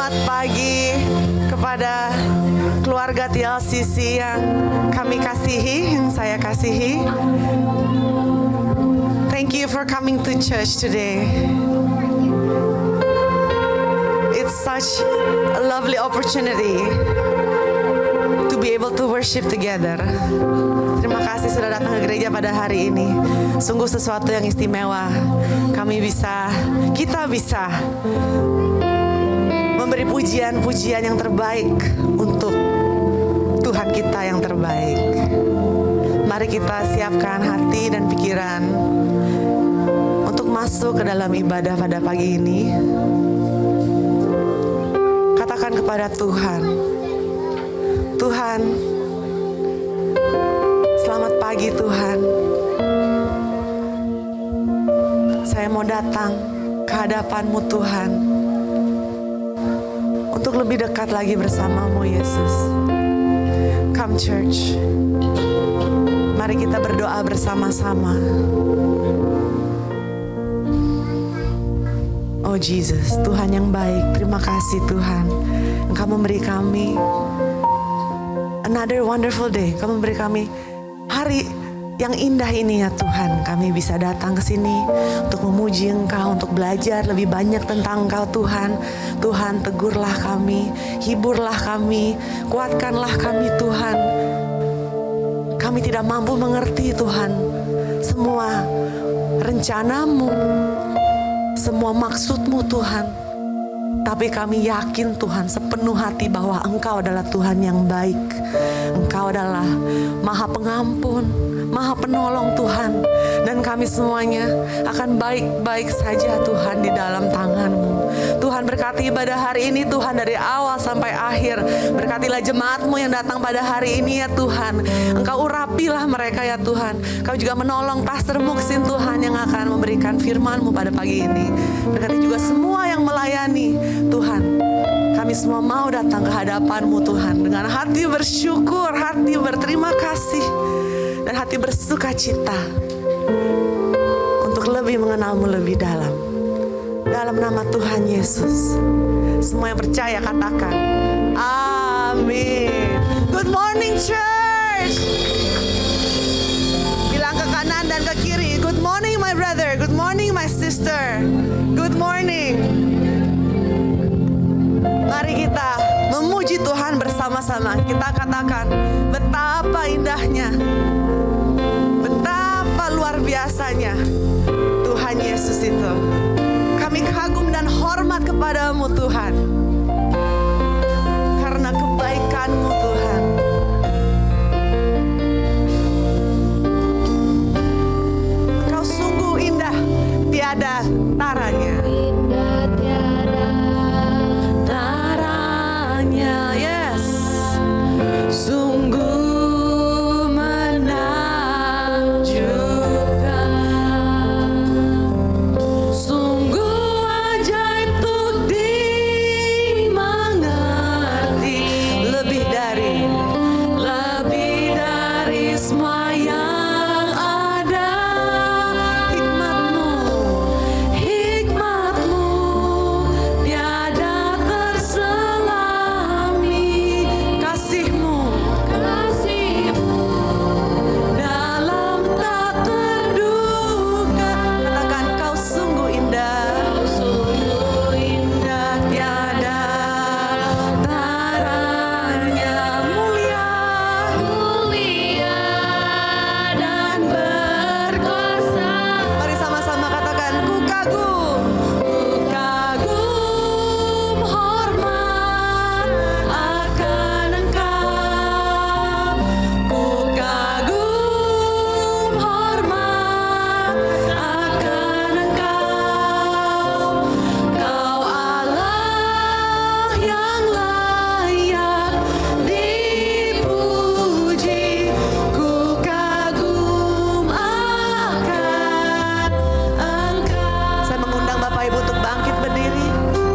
Selamat pagi kepada keluarga TLCC yang kami kasihi, yang saya kasihi. Thank you for coming to church today. It's such a lovely opportunity to be able to worship together. Terima kasih sudah datang ke gereja pada hari ini. Sungguh sesuatu yang istimewa. Kita bisa memberi pujian-pujian yang terbaik untuk Tuhan kita yang terbaik. Mari kita siapkan hati dan pikiran untuk masuk ke dalam ibadah pada pagi ini. Katakan kepada Tuhan, Tuhan, selamat pagi Tuhan. Saya mau datang ke hadapan-Mu Tuhan, untuk lebih dekat lagi bersama-Mu Yesus. Come church, mari kita berdoa bersama-sama. Oh Jesus, Tuhan yang baik, terima kasih Tuhan. Engkau memberi kami another wonderful day. Engkau memberi kami hari yang indah ini ya Tuhan. Kami bisa datang ke sini untuk memuji Engkau, untuk belajar lebih banyak tentang Engkau Tuhan. Tuhan, tegurlah kami, hiburlah kami, kuatkanlah kami Tuhan. Kami tidak mampu mengerti Tuhan semua rencana-Mu, semua maksud-Mu Tuhan. Tapi kami yakin Tuhan sepenuh hati bahwa Engkau adalah Tuhan yang baik. Engkau adalah Maha Pengampun, Maha Penolong Tuhan. Dan kami semuanya akan baik-baik saja Tuhan di dalam tangan-Mu. Tuhan berkati ibadah hari ini Tuhan dari awal sampai akhir. Berkatilah jemaat-Mu yang datang pada hari ini ya Tuhan. Engkau urapilah mereka ya Tuhan. Kau juga menolong Pastor Muksin Tuhan yang akan memberikan firman-Mu pada pagi ini. Berkati juga semua yang melayani Tuhan. Kami semua mau datang ke hadapan-Mu Tuhan dengan hati bersyukur, hati berterima kasih, dan hati bersuka cita untuk lebih mengenal-Mu lebih dalam. Dalam nama Tuhan Yesus, semua yang percaya katakan amin. Good morning church. Bilang ke kanan dan ke kiri, good morning my brother, good morning my sister, good morning. Mari kita memuji Tuhan bersama-sama. Kita katakan betapa indahnya, betapa luar biasanya Tuhan Yesus itu. Kami kagum dan hormat kepadamu Tuhan, karena kebaikan-Mu Tuhan. Engkau sungguh indah, tiada taranya. Sungguh menakjubkan, sungguh ajaib untuk dimengerti, lebih dari semua yang ada. Hikmat-Mu tiada terselami, kasih-Mu dalam tak terduga. Katakan Kau sungguh indah, tiada taranya, mulia dan berkuasa. Mari sama-sama katakan ku kagum hormat akan Engkau. Ku kagum hormat akan Engkau. Kau Allah yang layak dipuji. Ku kagum akan Engkau. Saya mengundang Bapak Ibu untuk bangkit berdiri.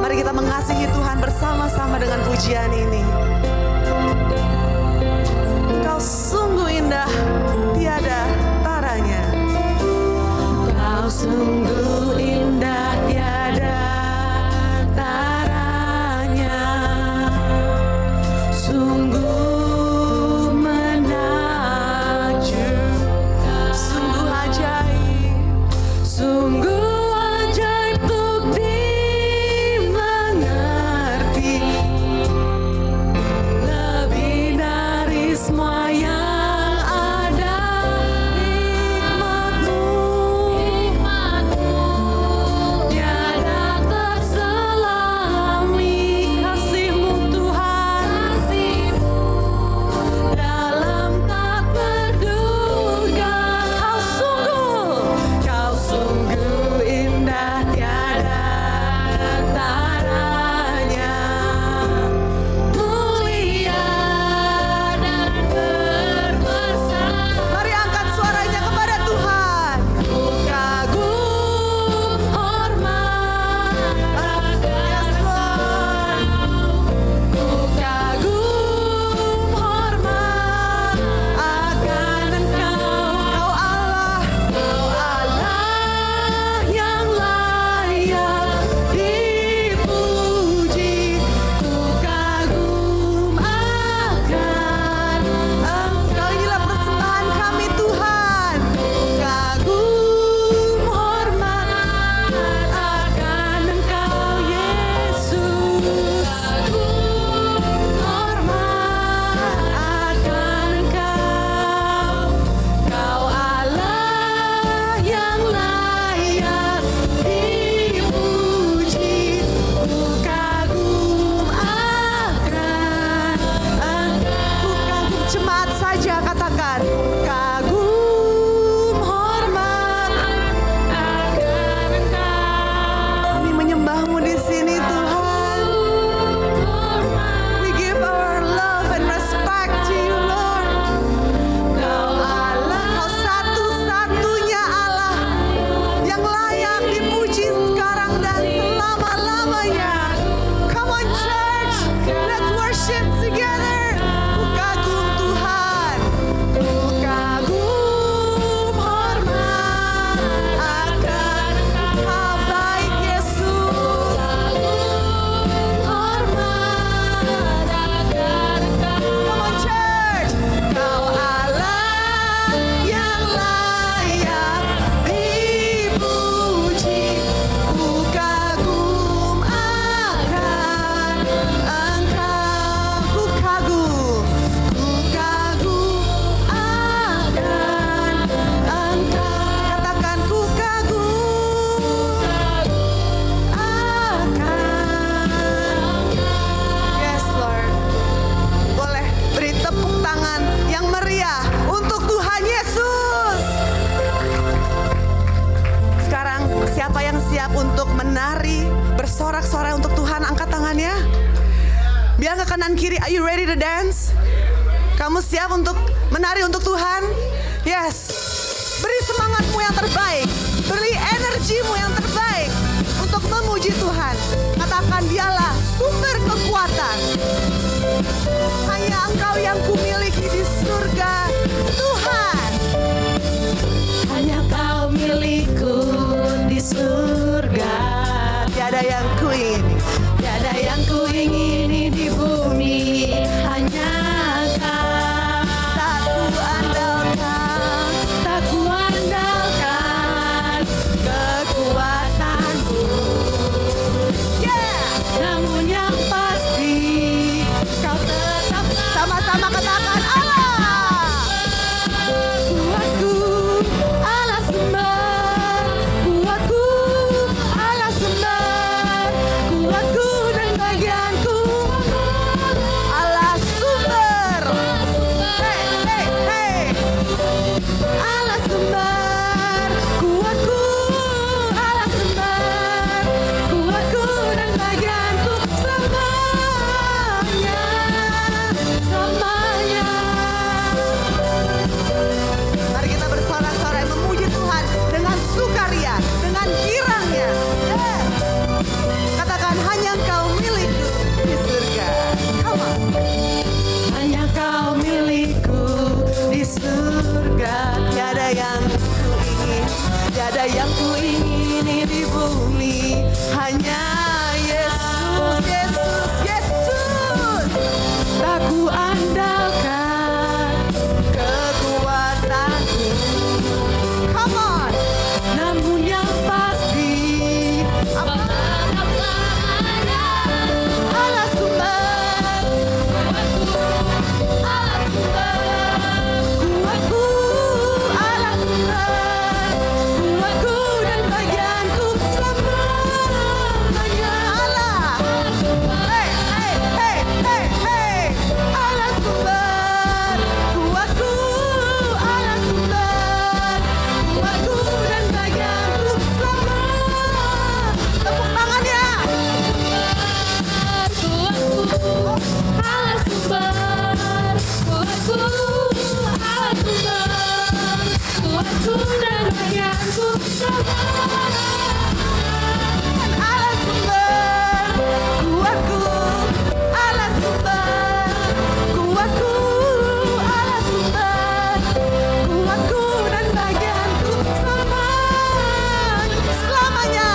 Mari kita mengasihi Tuhan bersama-sama dengan pujian ini. Kau sungguh indah, tiada taranya. Kau sungguh indah, tiada taranya. Bilang ke kanan kiri, are you ready to dance? Kamu siap untuk menari untuk Tuhan? Yes. Beri semangatmu yang terbaik, beri energimu yang terbaik untuk memuji Tuhan. Katakan, dialah sumber kekuatan. Hanya Engkau yang kumiliki di surga, Tuhan. Hanya Kau milikku di surga. Tiada yang kuingini, Tiada yang kuingini di bumi, hanya Kau. tak kuandalkan, Tak kuandalkan kekuatanku, yeah. namun yang pasti Kau tetap Sama-sama katakan, Allah. kuatku, Allah sembah. Kuatku, Allah sembah. Kuatku dan bagianku, Allah sumber. Hey, hey, hey. Allah sembah. Kuatku, Allah sembah. Kuatku dan bagianku selamanya, selamanya. Mari kita bersorak-sorai memuji Tuhan dengan sukaria, dengan girangnya. Yeah. Katakan, hanya Engkau milikku di surga. Come on. Hanya Kau milikku di surga. Tiada yang kuingin, Tiada yang kuingini di bumi, hanya Yesus, Yesus, Yesus. tak kuandalkan Kekuatanku. Come on. namun yang pasti Allah sumber. Kuatku, Allah sumber. Kuatku dan bagianku selamanya. Allah. Hey, hey, hey, hey, hey. Allah sumber. Kuatku, Allah sumber. Kuatku dan bagianku selamanya. Tepuk tangannya. Allah sumber. Kuatku, Allah sumber. Kuatku dan bagianku selamanya. Allah sumber. Kuatku. Allah sumber. Kuatku. Allah sumber. Kuatku dan bagianku selamanya. Selamanya.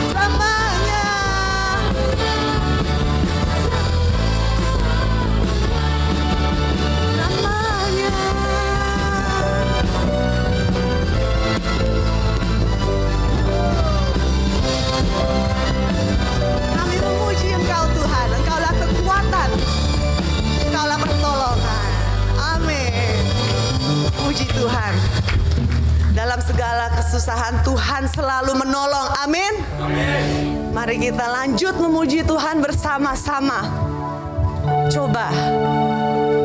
Selamanya. Selamanya. Kami memuji Engkau Tuhan. Engkaulah kekuatan. Engkaulah pertolongan. Amin. Puji Tuhan. Dalam segala kesusahan Tuhan selalu menolong. Amin. Mari kita lanjut memuji Tuhan bersama-sama. Coba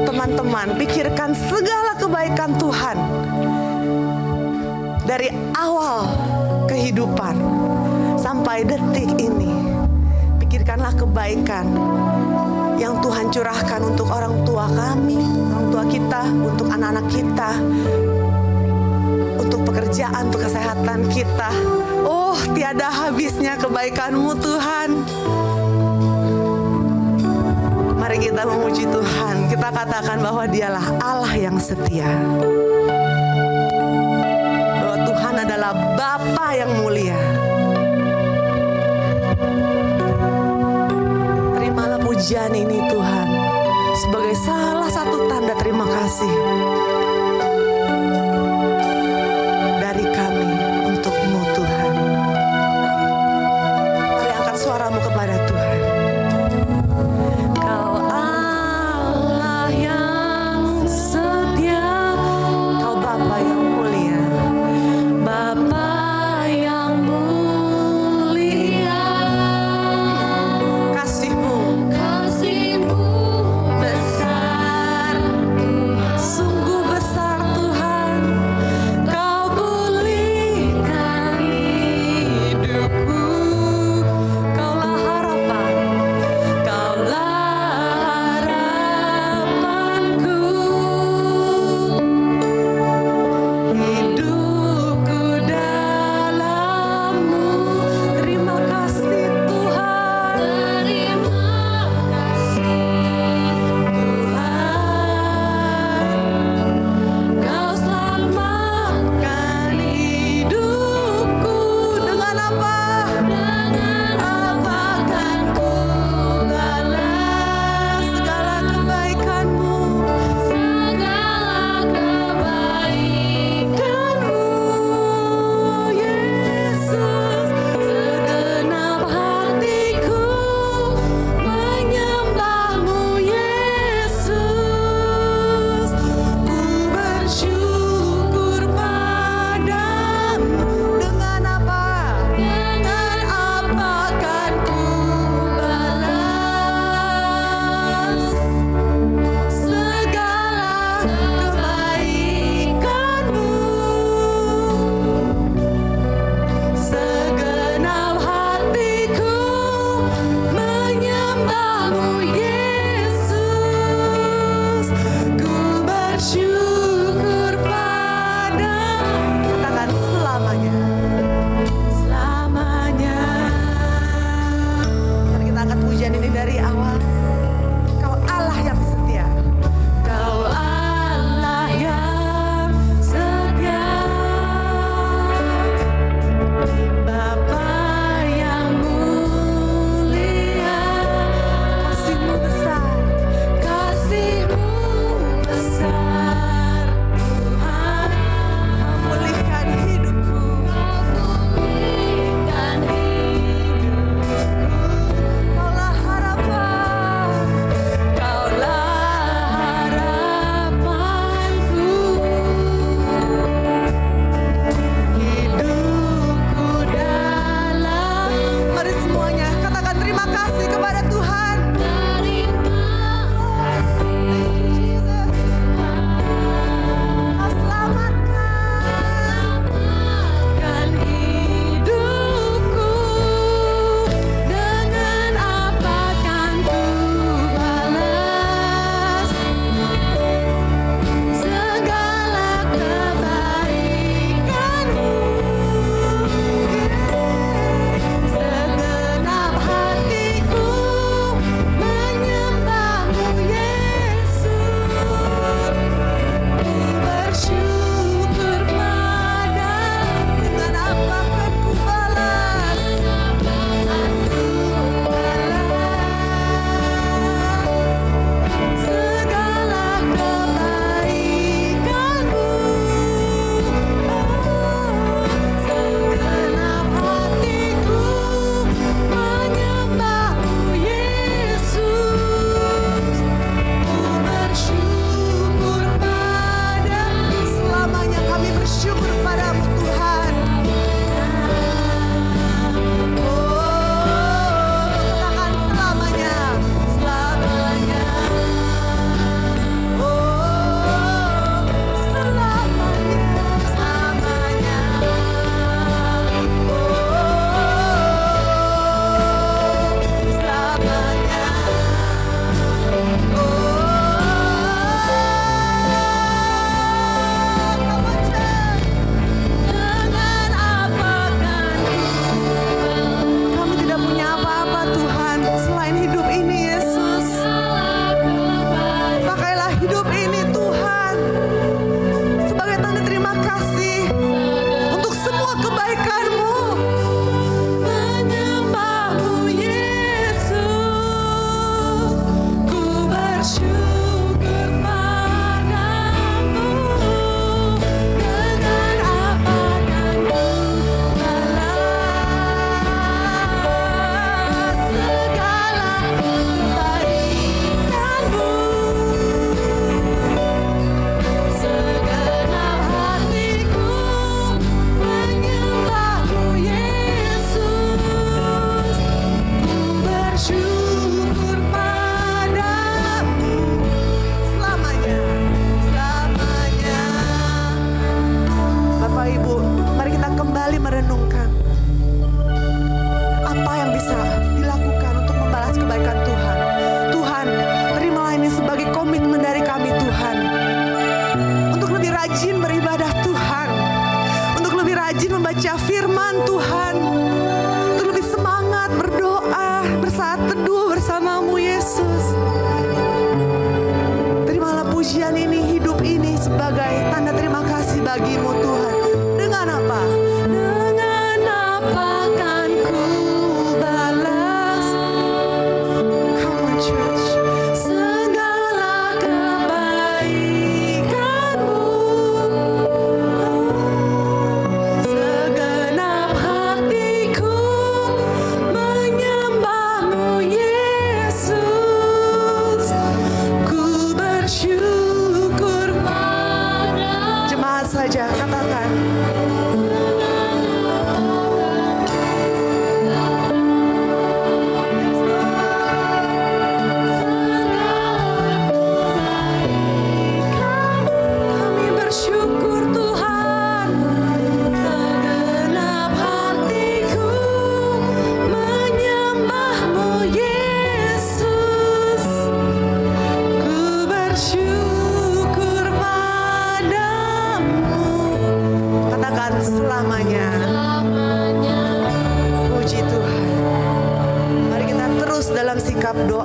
teman-teman pikirkan segala kebaikan Tuhan. Dari awal kehidupan sampai detik ini. Pikirkanlah kebaikan yang Tuhan curahkan untuk orang tua kami, orang tua kita, untuk anak-anak kita, untuk pekerjaan, untuk kesehatan kita. Oh, tiada habisnya kebaikan-Mu Tuhan. Mari kita memuji Tuhan. Kita katakan bahwa Dialah Allah yang setia. Bahwa Tuhan adalah Bapa yang mulia. Terimalah pujian ini Tuhan sebagai salah satu tanda terima kasih dari kami untuk-Mu Tuhan. Mari angkat suaramu kepada Tuhan. Kau Allah yang setia, Kau Bapa yang mulia, Bapa yang mulia, kasih-Mu kasih-Mu besar, sungguh besar.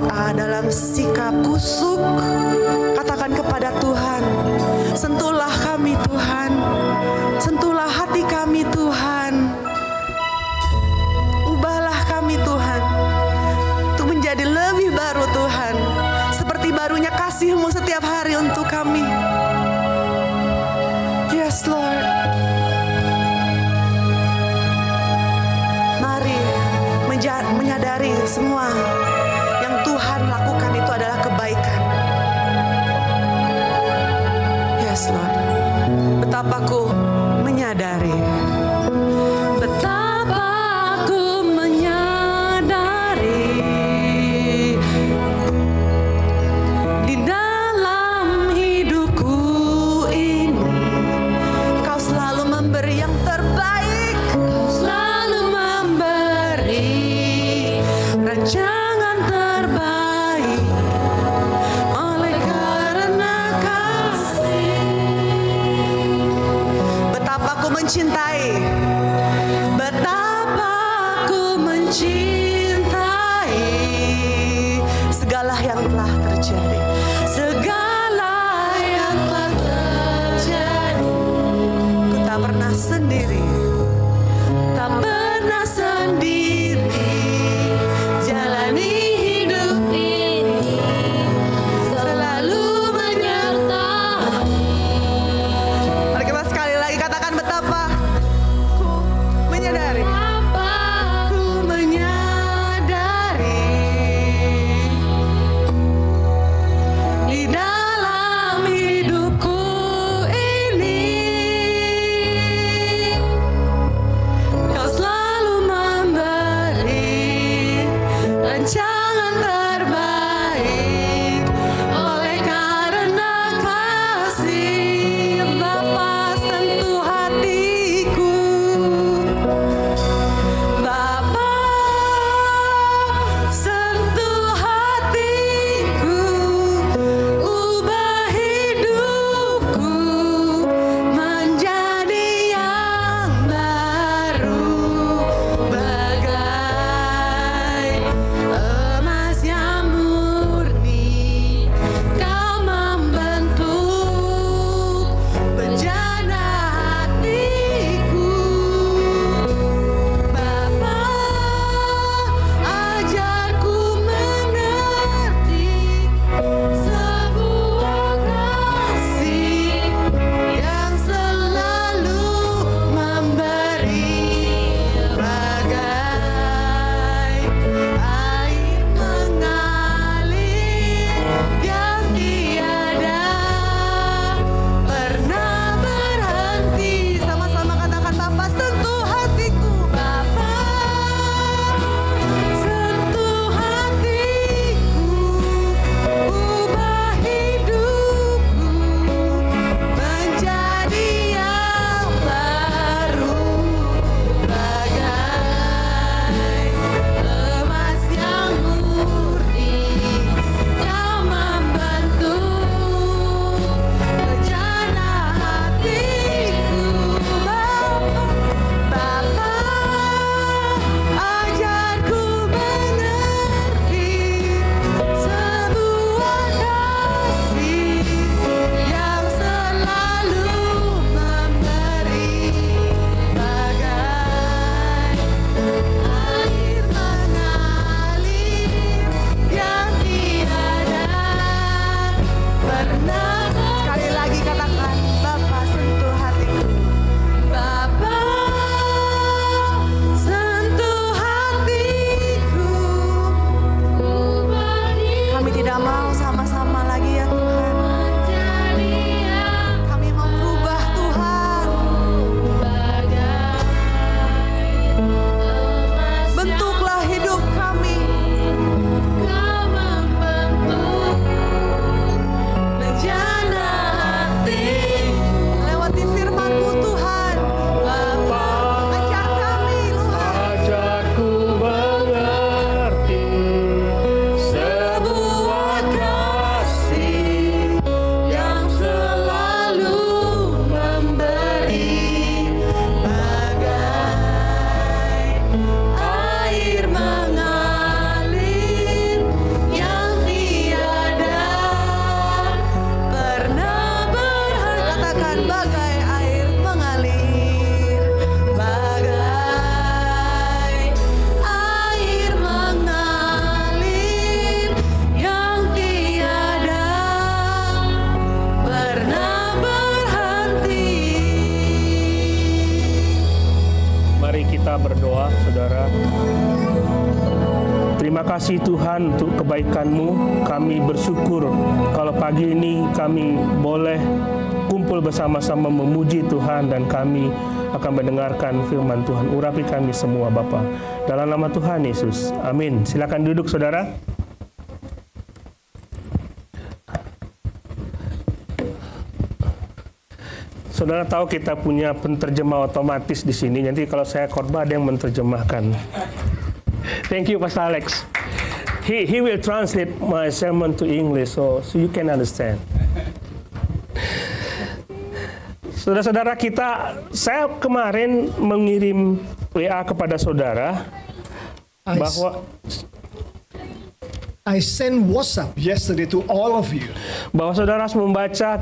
berdoa dalam sikap kusuk, katakan kepada Tuhan, sentuhlah kami Tuhan, sentuhlah hati kami Tuhan, ubahlah kami Tuhan, untuk menjadi lebih baru Tuhan, seperti barunya kasih-Mu setiap hari untuk kami. Yes Lord. Mari menyadari semua yang Tuhan lakukan itu adalah kebaikan. Yes Lord. Betapa ku menyadari, Betapa aku menyadari di dalam hidupku ini Kau selalu memberi yang terbaik. Kau selalu memberi rancangan terbaik oleh karena kasih. Betapa ku mencintai, Betapa aku mencintai segala yang telah terjadi. segala yang telah terjadi. Ku tak pernah sendiri. Tak pernah sendiri jalani hidup ini, selalu menyertai. Mari kita sekali lagi katakan, betapa ku menyadari. Apa aku menyadari Bapak, Saudara. Terima kasih Tuhan untuk kebaikan-Mu. Kami bersyukur kalau pagi ini kami boleh kumpul bersama-sama memuji Tuhan dan kami akan mendengarkan firman Tuhan. Urapi kami semua Bapa. Dalam nama Tuhan Yesus. Amin. Silakan duduk Saudara. Saudara tahu kita punya penterjemah otomatis di sini. Nanti kalau saya khotbah ada yang menerjemahkan. Thank you Pastor Alex. He will translate my sermon to English so you can understand. Saudara-saudara kita, saya kemarin mengirim WA kepada saudara bahwa I sent WhatsApp yesterday to all of you bahwa saudara harus membaca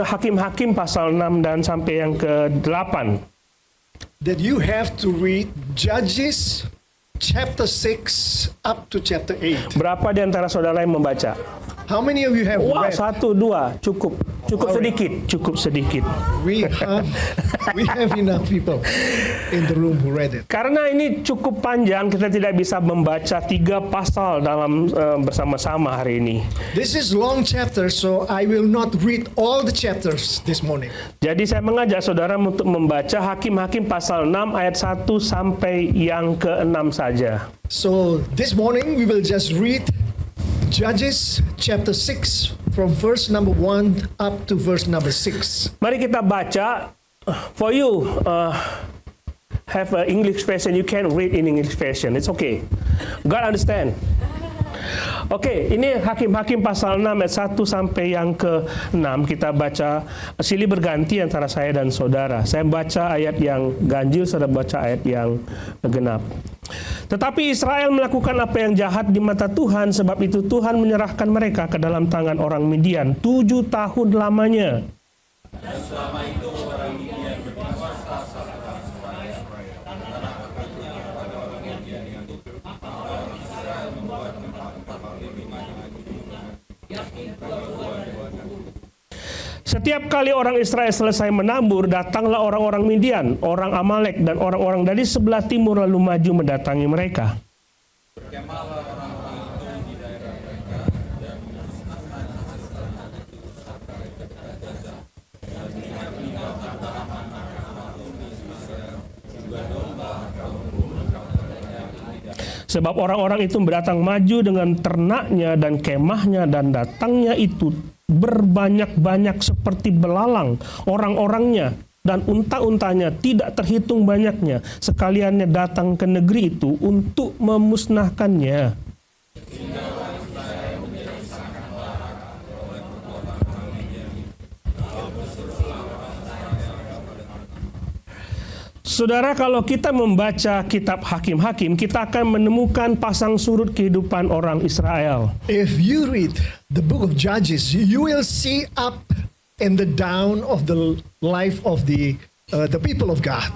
Hakim-Hakim pasal 6 dan sampai yang ke-8. that you have to read Judges chapter 6 up to chapter 8. Berapa di antara saudara yang membaca? How many of you have Wah, read? 1, 2, cukup sedikit. We have enough people in the room who read it. Karena ini cukup panjang, kita tidak bisa membaca 3 pasal dalam bersama-sama hari ini. This is long chapter, so I will not read all the chapters this morning. Jadi saya mengajak saudara untuk membaca Hakim-Hakim pasal 6 ayat 1 sampai yang ke-6 saja. So this morning we will just read Judges chapter 6 from verse number 1 up to verse number 6. Mari kita baca. For you have an English version, you can read in English version. It's okay. God understand. Oke, ini Hakim-Hakim pasal 6 ayat 1 sampai yang ke-6 kita baca silih berganti antara saya dan saudara. Saya baca ayat yang ganjil, saudara baca ayat yang genap. Tetapi Israel melakukan apa yang jahat di mata Tuhan, sebab itu Tuhan menyerahkan mereka ke dalam tangan orang Midian 7 tahun lamanya. Dan selama itu orang Midian berkuasa atas Israel. Israel membuat tempat-tempat Setiap kali orang Israel selesai menabur, datanglah orang-orang Midian, orang Amalek, dan orang-orang dari sebelah timur lalu maju mendatangi mereka. Berkemahlah orang-orang itu di daerah mereka dan memusnahkan dan meninggalkan tanaman apapun di Israel, juga domba kaum sebab orang-orang itu berdatang maju dengan ternaknya dan kemahnya, dan datangnya itu berbanyak-banyak seperti belalang orang-orangnya, dan unta-untanya tidak terhitung banyaknya. Sekaliannya datang ke negeri itu untuk memusnahkannya. Saudara, kalau kita membaca kitab Hakim-Hakim, kita akan menemukan pasang surut kehidupan orang Israel. If you read the book of Judges, you will see up and the down of the life of the people of God.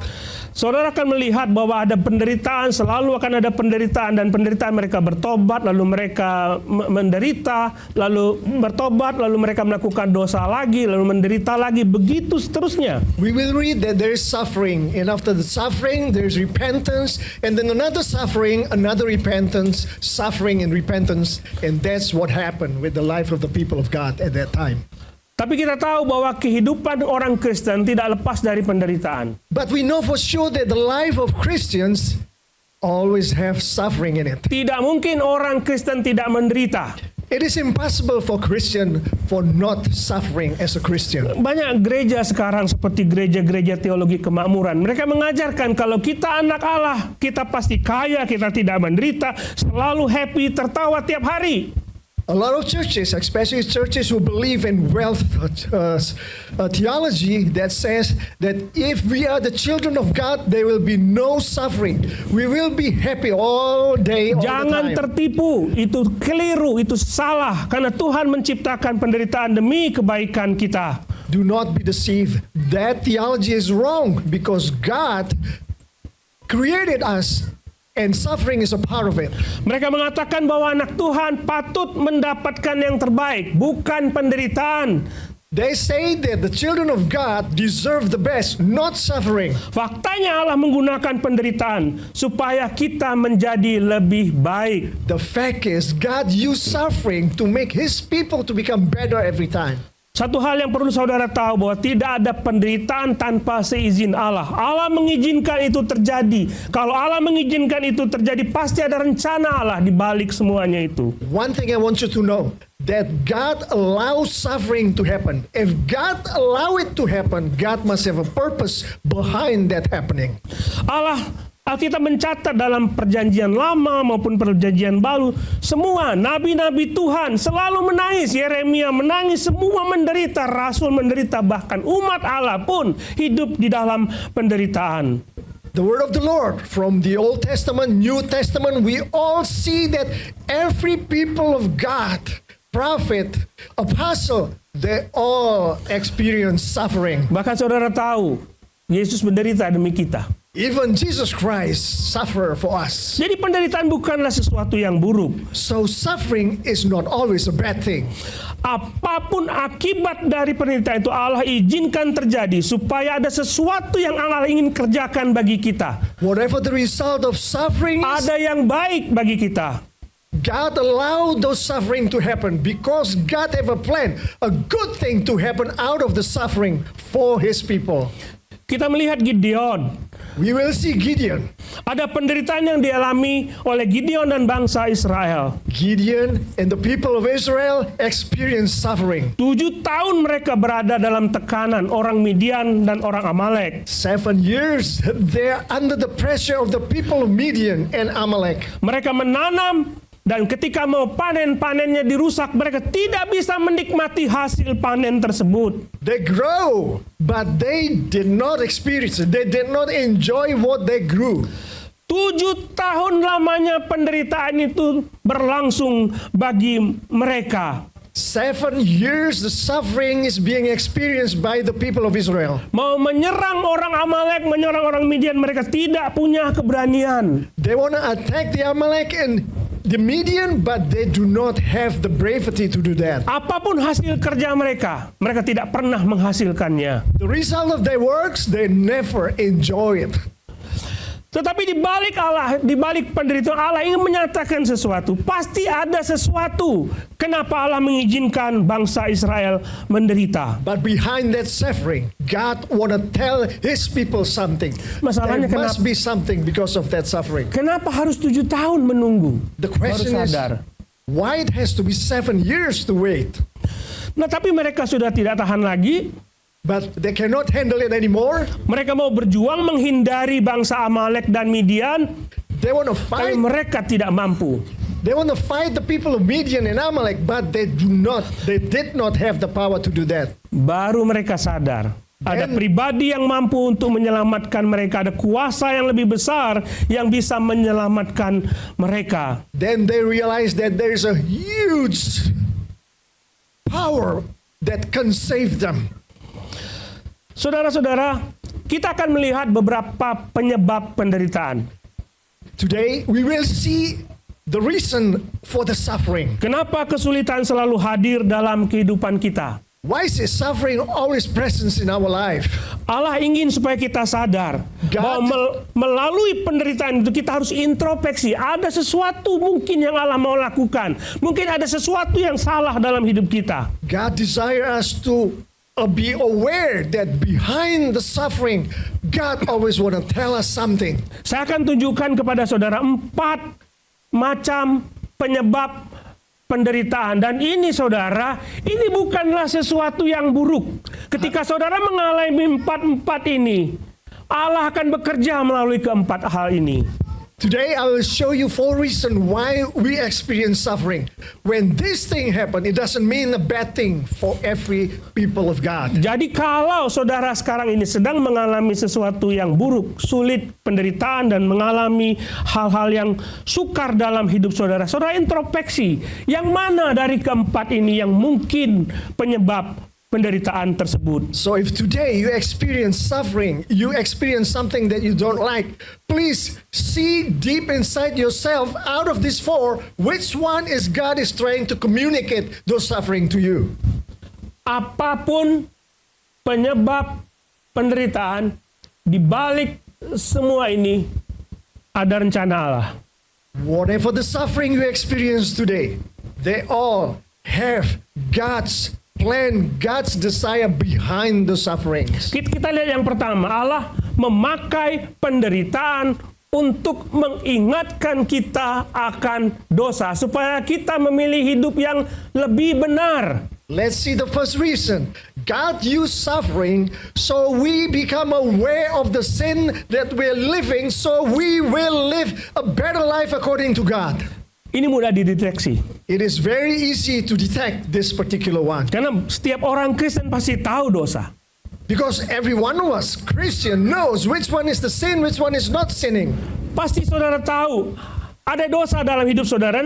Saudara akan melihat bahwa ada penderitaan, selalu akan ada penderitaan, dan penderitaan mereka bertobat, lalu mereka menderita, lalu bertobat, lalu mereka melakukan dosa lagi, lalu menderita lagi, begitu seterusnya. We will read that there is suffering, and after the suffering, there is repentance, and then another suffering, another repentance, suffering and repentance, and that's what happened with the life of the people of God at that time. Tapi kita tahu bahwa kehidupan orang Kristen tidak lepas dari penderitaan. But we know for sure that the life of Christians always have suffering in it. Tidak mungkin orang Kristen tidak menderita. It is impossible for Christian for not suffering as a Christian. Banyak gereja sekarang seperti gereja-gereja teologi kemakmuran. Mereka mengajarkan kalau kita anak Allah, kita pasti kaya, kita tidak menderita, selalu happy, tertawa tiap hari. A lot of churches, especially churches who believe in wealth theology, that says that if we are the children of God, there will be no suffering. We will be happy all day, all Jangan the time. tertipu, itu keliru, itu salah. Karena Tuhan menciptakan penderitaan demi kebaikan kita. Do not be deceived. That theology is wrong because God created us. And suffering is a part of it. Mereka mengatakan bahwa anak Tuhan patut mendapatkan yang terbaik, bukan penderitaan. They say that the children of God deserve the best, not suffering. Faktanya Allah menggunakan penderitaan supaya kita menjadi lebih baik. The fact is, God used suffering to make His people to become better every time. Satu hal yang perlu saudara tahu bahwa tidak ada penderitaan tanpa seizin Allah. Allah mengizinkan itu terjadi. Kalau Allah mengizinkan itu terjadi, pasti ada rencana Allah di balik semuanya itu. One thing I want you to know, that God allows suffering to happen. If God allow it to happen, God must have a purpose behind that happening. Alkitab mencatat dalam perjanjian lama maupun perjanjian baru, semua nabi-nabi Tuhan selalu menangis. Yeremia menangis, semua menderita, rasul menderita, bahkan umat Allah pun hidup di dalam penderitaan. The word of the Lord from the Old Testament, New Testament, we all see that every people of God, prophet, apostle, they all experience suffering. Bahkan saudara tahu, Yesus menderita demi kita. Even Jesus Christ suffered for us. Jadi penderitaan bukanlah sesuatu yang buruk. So suffering is not always a bad thing. Apapun akibat dari penderitaan itu Allah izinkan terjadi supaya ada sesuatu yang Allah ingin kerjakan bagi kita. Whatever the result of suffering is, Ada yang baik bagi kita. God allowed those suffering to happen because God have a plan, a good thing to happen out of the suffering for His people. Kita melihat Gideon. We will see Gideon. Ada penderitaan yang dialami oleh Gideon dan bangsa Israel. Gideon and the people of Israel experienced suffering. 7 tahun mereka berada dalam tekanan orang Midian dan orang Amalek. 7 years they are under the pressure of the people of Midian and Amalek. Mereka menanam dan ketika mau panen, panennya dirusak. Mereka tidak bisa menikmati hasil panen tersebut. They grow, but they did not experience it. They did not enjoy what they grew. 7 tahun lamanya penderitaan itu berlangsung bagi mereka. 7 years the suffering is being experienced by the people of Israel. Mau menyerang orang Amalek, menyerang orang Midian, mereka tidak punya keberanian. They want to attack the Amalek and the Midian, but they do not have the bravery to do that. Apapun hasil kerja mereka, mereka tidak pernah menghasilkannya. The result of their works, they never enjoy it. Tetapi di balik Allah, di balik penderitaan Allah ingin menyatakan sesuatu. Pasti ada sesuatu. Kenapa Allah mengizinkan bangsa Israel menderita? But behind that suffering, God want to tell His people something. Masalahnya There must be something because of that suffering. Kenapa harus 7 tahun menunggu? The Baru question is, sadar. why it has to be 7 years to wait? Nah, tapi mereka sudah tidak tahan lagi. But they cannot handle it anymore. Mereka mau berjuang menghindari bangsa Amalek dan Midian, They want to tapi fight. mereka tidak mampu. They want to fight the people of Midian and Amalek, but they did not have the power to do that. Baru mereka sadar. Ada Dan- pribadi yang mampu untuk menyelamatkan mereka. Ada kuasa yang lebih besar yang bisa menyelamatkan mereka. Then they realize that there is a huge power that can save them. Saudara-saudara, kita akan melihat beberapa penyebab penderitaan. Today, we will see the reason for the suffering. Kenapa kesulitan selalu hadir dalam kehidupan kita? Why is suffering always present in our life? Allah ingin supaya kita sadar bahwa melalui penderitaan itu kita harus introspeksi. Ada sesuatu mungkin yang Allah mau lakukan. Mungkin ada sesuatu yang salah dalam hidup kita. God desires us to be aware that behind the suffering, God always want to tell us something. Saya akan tunjukkan kepada saudara 4 macam penyebab penderitaan. Dan ini saudara, ini bukanlah sesuatu yang buruk. Ketika saudara mengalami 4 ini, Allah akan bekerja melalui keempat hal ini. Today I will show you 4 reasons why we experience suffering. When this thing happen, it doesn't mean a bad thing for every people of God. Jadi kalau saudara sekarang ini sedang mengalami sesuatu yang buruk, sulit, penderitaan, dan mengalami hal-hal yang sukar dalam hidup saudara, saudara introspeksi. Yang mana dari keempat ini yang mungkin penyebab penderitaan tersebut? So if today you experience suffering, you experience something that you don't like, please see deep inside yourself, out of these 4, which one is God is trying to communicate those suffering to you. apapun penyebab penderitaan, di balik semua ini ada rencana Allah. Whatever the suffering you experience today, they all have God's plan, God's desire behind the sufferings. Kita lihat yang pertama, Allah memakai penderitaan untuk mengingatkan kita akan dosa, supaya kita memilih hidup yang lebih benar. Let's see the first reason. God used suffering so we become aware of the sin that we're living, so we will live a better life according to God. Ini mudah dideteksi. It is very easy to detect this particular one. Karena setiap orang Kristen pasti tahu dosa. Because every one of us, Christian, knows which one is the sin, which one is not sinning. Pasti saudara tahu ada dosa dalam hidup saudara.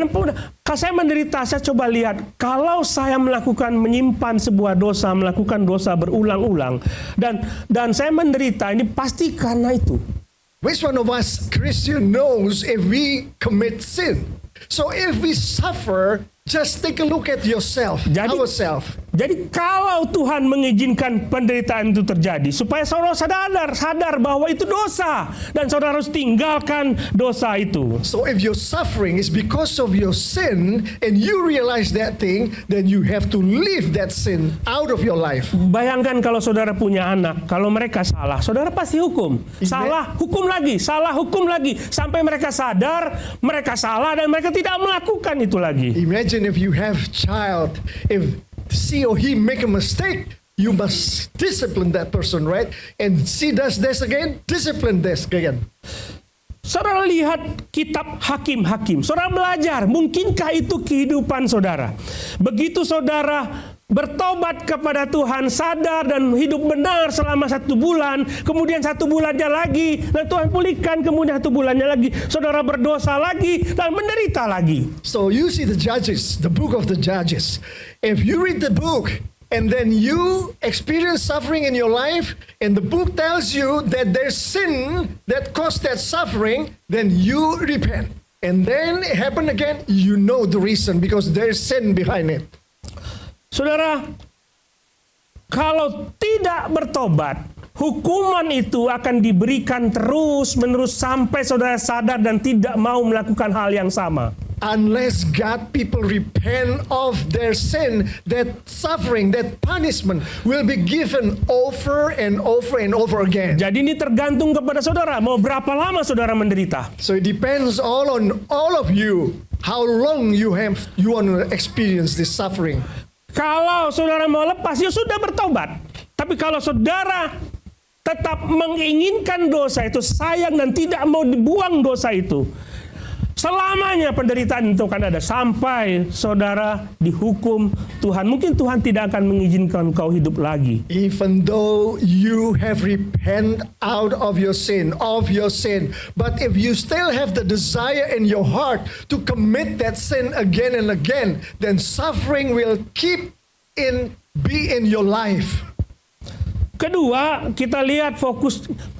Kalau saya menderita, saya coba lihat. Kalau saya menyimpan sebuah dosa, melakukan dosa berulang-ulang, dan saya menderita, ini pasti karena itu. Which one of us, Christian, knows if we commit sin? So if we suffer, just take a look at yourself, ourselves. Jadi kalau Tuhan mengizinkan penderitaan itu terjadi, supaya saudara sadar bahwa itu dosa, dan saudara harus tinggalkan dosa itu. So if your suffering is because of your sin, and you realize that thing, then you have to leave that sin out of your life. Bayangkan kalau saudara punya anak, kalau mereka salah, saudara pasti hukum. Salah, hukum lagi, sampai mereka sadar, mereka salah, dan mereka tidak melakukan itu lagi. Imagine if you have child, if she or he make a mistake, you must discipline that person, right? And she does this again, discipline this again. Saudara lihat kitab Hakim-Hakim. Saudara belajar, mungkinkah itu kehidupan saudara? Begitu saudara bertobat kepada Tuhan, sadar dan hidup benar selama 1 bulan, kemudian 1 bulannya lagi, dan Tuhan pulihkan, kemudian 1 bulannya lagi, saudara berdosa lagi dan menderita lagi. So you see the Judges, the book of the Judges. If you read the book and then you experience suffering in your life, and the book tells you that there's sin that caused that suffering, then you repent. And then it happened again, you know the reason, because there's sin behind it. Saudara, kalau tidak bertobat, hukuman itu akan diberikan terus-menerus sampai saudara sadar dan tidak mau melakukan hal yang sama. Unless God people repent of their sin, that suffering, that punishment will be given over and over and over again. Jadi ini tergantung kepada saudara, mau berapa lama saudara menderita. So it depends all on all of you, how long you want to experience this suffering. Kalau saudara mau lepas, ya sudah bertobat. Tapi kalau saudara tetap menginginkan dosa itu, sayang dan tidak mau dibuang dosa itu, selamanya penderitaan itu akan ada sampai saudara dihukum Tuhan. Mungkin Tuhan tidak akan mengizinkan kau hidup lagi. Even though you have repent out of your sin, but if you still have the desire in your heart to commit that sin again and again, then suffering will be in your life. Kedua, kita lihat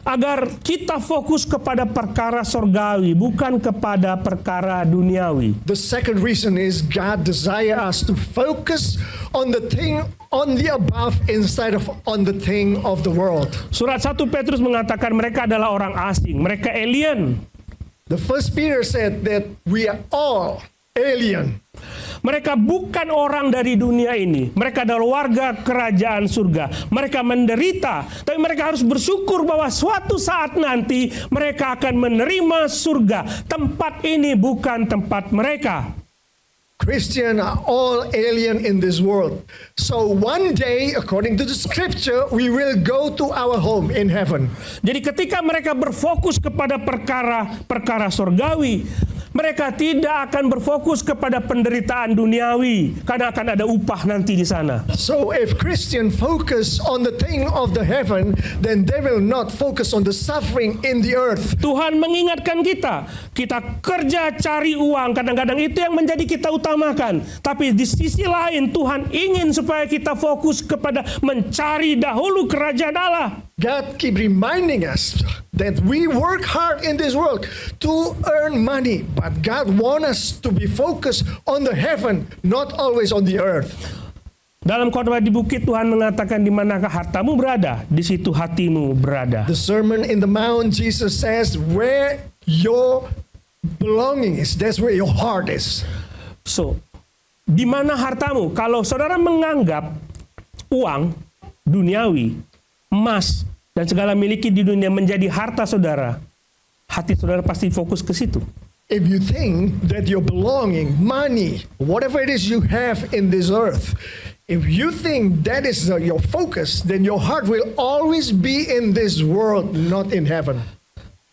agar kita fokus kepada perkara sorgawi, bukan kepada perkara duniawi. The second reason is God desire us to focus on the thing on the above instead of on the thing of the world. Surat 1 Petrus mengatakan mereka adalah orang asing, mereka alien. The first Peter said that we are all alien. Mereka bukan orang dari dunia ini. Mereka adalah warga kerajaan surga. Mereka menderita, tapi mereka harus bersyukur bahwa suatu saat nanti mereka akan menerima surga. Tempat ini bukan tempat mereka. Christians are all alien in this world. So one day, according to the scripture, we will go to our home in heaven. Jadi ketika mereka berfokus kepada perkara surgawi, mereka tidak akan berfokus kepada penderitaan duniawi, karena akan ada upah nanti di sana. So if Christians focus on the thing of the heaven, then they will not focus on the suffering in the earth. Tuhan mengingatkan kita kerja cari uang, kadang-kadang itu yang menjadi kita utamakan. Tapi di sisi lain Tuhan ingin supaya kita fokus kepada mencari dahulu kerajaan Allah. God keep reminding us that we work hard in this world to earn money, but God wants us to be focused on the heaven, not always on the earth. Dalam khotbah di bukit Tuhan mengatakan di manakah hartamu berada, di situ hatimu berada. The Sermon in the Mount, Jesus says, where your belonging is, that's where your heart is. So, di mana hartamu? Kalau saudara menganggap uang, duniawi, emas, dan segala miliki di dunia menjadi harta saudara, hati saudara pasti fokus ke situ. If you think that your belonging, money, whatever it is you have in this earth, if you think that is your focus, then your heart will always be in this world, not in heaven.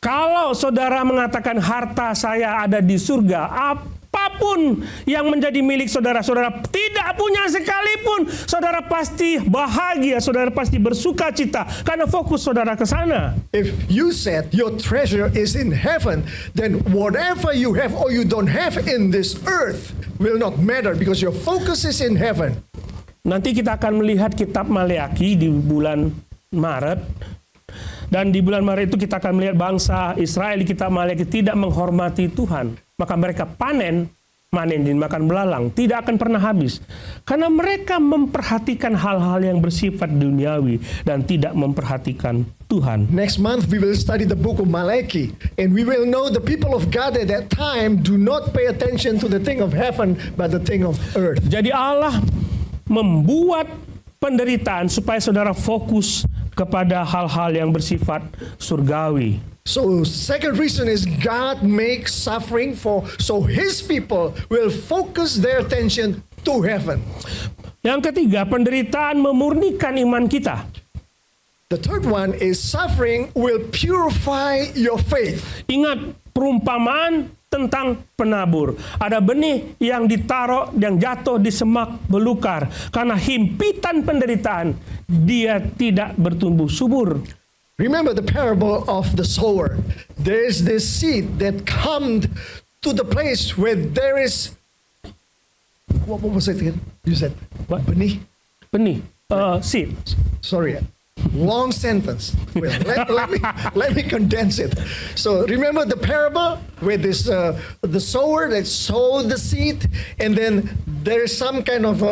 Kalau saudara mengatakan harta saya ada di surga, apapun yang menjadi milik saudara, saudara tidak punya sekalipun, saudara pasti bahagia, saudara pasti bersuka cita karena fokus saudara ke sana. If you said your treasure is in heaven, then whatever you have or you don't have in this earth will not matter because your focus is in heaven. Nanti kita akan melihat kitab Maleaki di bulan Maret. Dan di bulan Maret itu kita akan melihat bangsa Israel di kitab Maleaki tidak menghormati Tuhan. Maka mereka panen dimakan belalang, tidak akan pernah habis. Karena mereka memperhatikan hal-hal yang bersifat duniawi dan tidak memperhatikan Tuhan. Next month we will study the book of Malachi, and we will know the people of God at that time do not pay attention to the thing of heaven but the thing of earth. Jadi Allah membuat penderitaan supaya saudara fokus kepada hal-hal yang bersifat surgawi. So second reason is God makes suffering so his people will focus their attention to heaven. Yang ketiga, penderitaan memurnikan iman kita. The third one is suffering will purify your faith. Ingat perumpamaan tentang penabur. Ada benih yang ditaruh, yang jatuh di semak belukar. Karena himpitan penderitaan, dia tidak bertumbuh subur. Remember the parable of the sower. There is this seed that comes to the place where there is, what was it again? You said, What? benih? Benih, seed. Sorry, long sentence. Well, let me condense it. So remember the parable where this the sower that sowed the seed, and then there is some kind of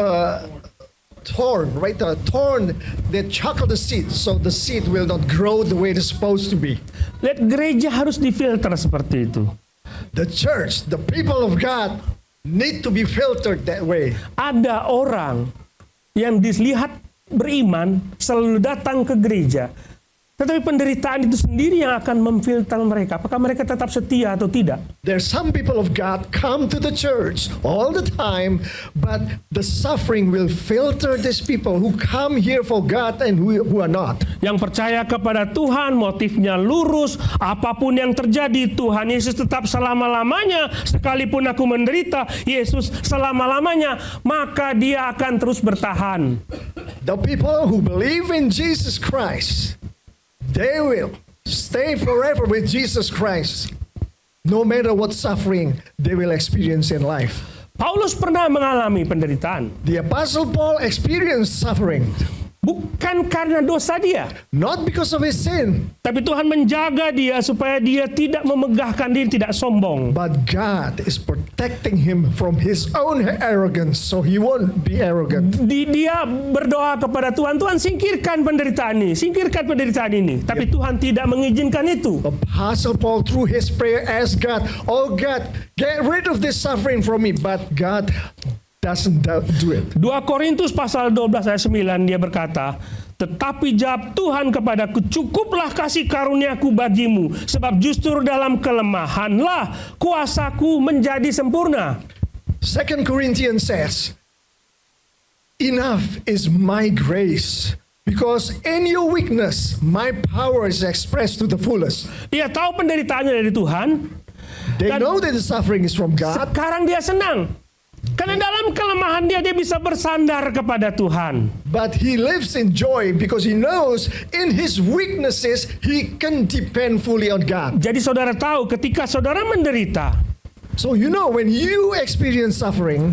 thorn, right? A thorn that chuckle the seed, so the seed will not grow the way it's supposed to be. Lihat, gereja harus difilter seperti itu. The church, the people of God, need to be filtered that way. Ada orang yang dilihat beriman selalu datang ke gereja, tetapi penderitaan itu sendiri yang akan memfilter mereka. Apakah mereka tetap setia atau tidak? There's some people of God come to the church all the time, but the suffering will filter these people who come here for God and who are not. Yang percaya kepada Tuhan, motifnya lurus, apapun yang terjadi, Tuhan Yesus tetap selama-lamanya. Sekalipun aku menderita, Yesus selama-lamanya, maka dia akan terus bertahan. The people who believe in Jesus Christ, they will stay forever with Jesus Christ. No matter what suffering they will experience in life. Paulus pernah mengalami penderitaan. The Apostle Paul experienced suffering. Bukan karena dosa dia, Not because of his sin, tapi Tuhan menjaga dia supaya dia tidak memegahkan diri, tidak sombong. but God is protecting him from his own arrogance, so he won't be arrogant. Dia berdoa kepada Tuhan, Tuhan singkirkan penderitaan ini, singkirkan penderitaan ini. Tapi Tuhan tidak mengizinkan itu. Apostle Paul through his prayer asked God, "Oh God, get rid of this suffering from me," but God doesn't do it. 2 Korintus pasal 12 ayat 9 dia berkata, tetapi jawab Tuhan kepadaku, cukuplah kasih karuniaku bagimu, sebab justru dalam kelemahanlah kuasaku menjadi sempurna. 2 Corinthians says, "Enough is my grace, because in your weakness my power is expressed to the fullest." Dia tahu penderitaannya dari Tuhan. They Dan know that the suffering is from God, sekarang dia senang. Karena dalam kelemahan dia bisa bersandar kepada Tuhan. but he lives in joy because he knows in his weaknesses he can depend fully on God. Jadi saudara tahu ketika saudara menderita, So you know when you experience suffering,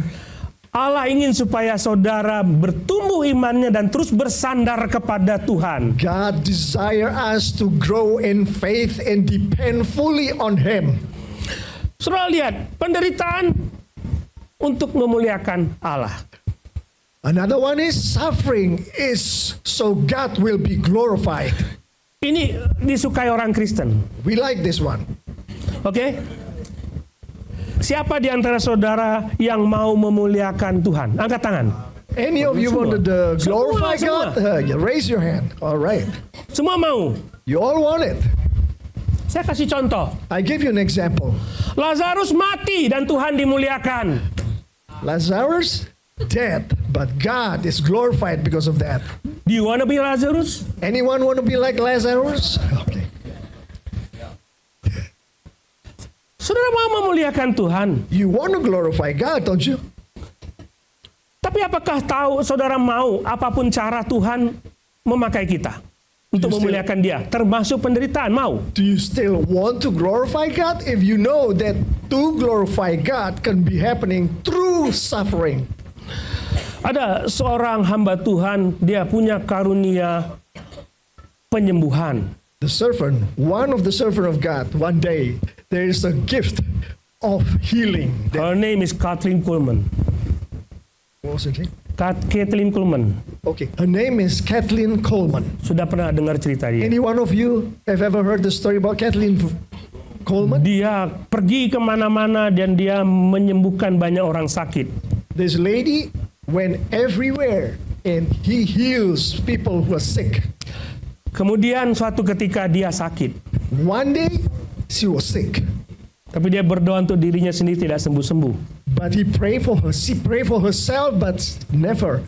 Allah ingin supaya saudara bertumbuh imannya dan terus bersandar kepada Tuhan. God desires us to grow in faith and depend fully on him. Saudara lihat, penderitaan untuk memuliakan Allah. Another one is suffering is so God will be glorified. Ini disukai orang Kristen. We like this one. Oke? Siapa di antara saudara yang mau memuliakan Tuhan? Angkat tangan. Any of you Semua. want to glorify Semua. God? You raise your hand. All right. Semua mau. You all want it. Saya kasih contoh. I give you an example. Lazarus mati dan Tuhan dimuliakan. Lazarus dead, but God is glorified because of that. Do you want to be Lazarus? Anyone want to be like Lazarus? Okay. Saudara mau memuliakan Tuhan. You want to glorify God, don't you? Tapi apakah tahu saudara mau apapun cara Tuhan memakai kita untuk Justru. memuliakan Dia, termasuk penderitaan? Mau? Do you still want to glorify God if you know that to glorify God can be happening through suffering? Ada seorang hamba Tuhan, dia punya karunia penyembuhan. The servant, one of the servant of God, one day there is a gift of healing. Her name is Kathleen Kuhlman. What was her name? Kathleen Kuhlman. Okay, her name is Kathleen Coleman. Sudah pernah dengar cerita dia? Any one of you have ever heard the story about Kathleen Coleman? Dia pergi kemana-mana dan dia menyembuhkan banyak orang sakit. This lady went everywhere and he heals people who are sick. Kemudian suatu ketika dia sakit. One day she was sick, Tapi dia berdoa untuk dirinya sendiri tidak sembuh-sembuh. but he prayed for her. She prayed for herself, but never.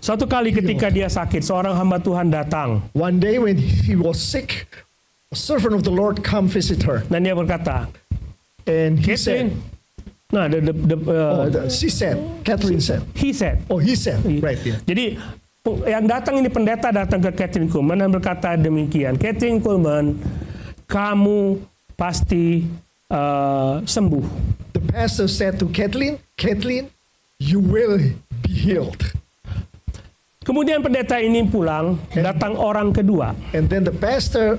Suatu kali ketika dia sakit, seorang hamba Tuhan datang. One day when he was sick, a servant of the Lord come visit her, Dan dia berkata, and he said, Kathleen. Nah, she said, Kathleen said, he said. he said, right, yeah. Jadi yang datang ini pendeta datang ke Kathleen Kuhlman dan berkata demikian. Kathleen Kuhlman, kamu pasti sembuh. The pastor said to Kathleen, you will be healed. Kemudian pendeta ini pulang, datang orang kedua. And then the pastor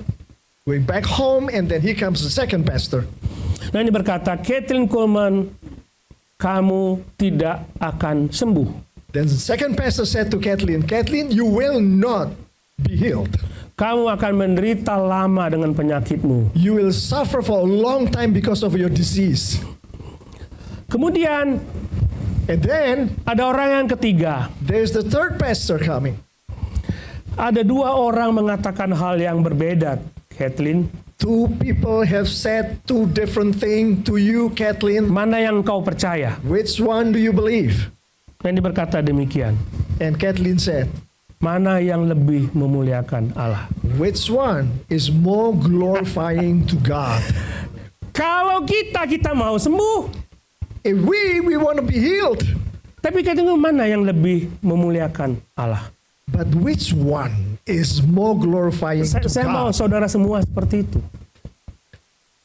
went back home, and then here comes the second pastor. Dan dia berkata, Kathleen Kuhlman, kamu tidak akan sembuh. Then the second pastor said to Kathleen, you will not be healed. Kamu akan menderita lama dengan penyakitmu. You will suffer for a long time because of your disease. Kemudian And then ada orang yang ketiga. there's the third pastor coming. Ada dua orang mengatakan hal yang berbeda, Kathleen. Two people have said two different things to you, Kathleen. Mana yang kau percaya? Which one do you believe? Dan dia berkata demikian. And Kathleen said, Mana yang lebih memuliakan Allah? which one is more glorifying to God? Kalau kita mau sembuh. If we want to be healed, Tapi katanya mana yang lebih memuliakan Allah? but which one is more glorifying to Saya mau God? saudara semua seperti itu.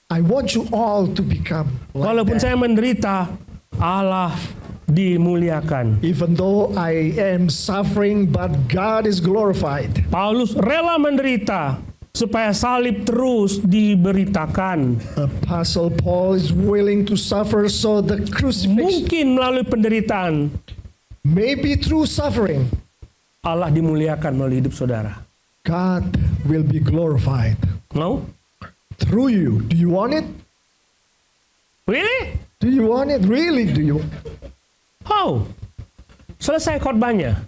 I want you all to become like Walaupun that. saya menderita, Allah dimuliakan. Even though I am suffering, but God is glorified. Paulus rela menderita supaya salib terus diberitakan. Apostle Paul is willing to suffer so the crucifixion, Mungkin melalui penderitaan maybe through suffering, Allah dimuliakan melalui hidup saudara. God will be glorified No? through you. Do you want it? Really? Do you want it? Really? Do you? How? Selesai khotbahnya.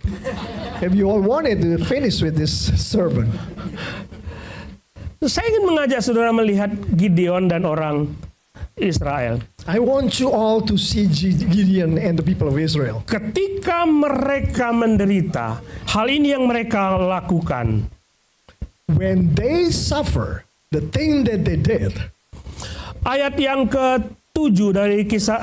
If you all want it, finish with this sermon. Saya ingin mengajak saudara melihat Gideon dan orang Israel. I want you all to see Gideon and the people of Israel. Ketika mereka menderita, hal ini yang mereka lakukan. When they suffer, the thing that they did, Ayat yang ke-7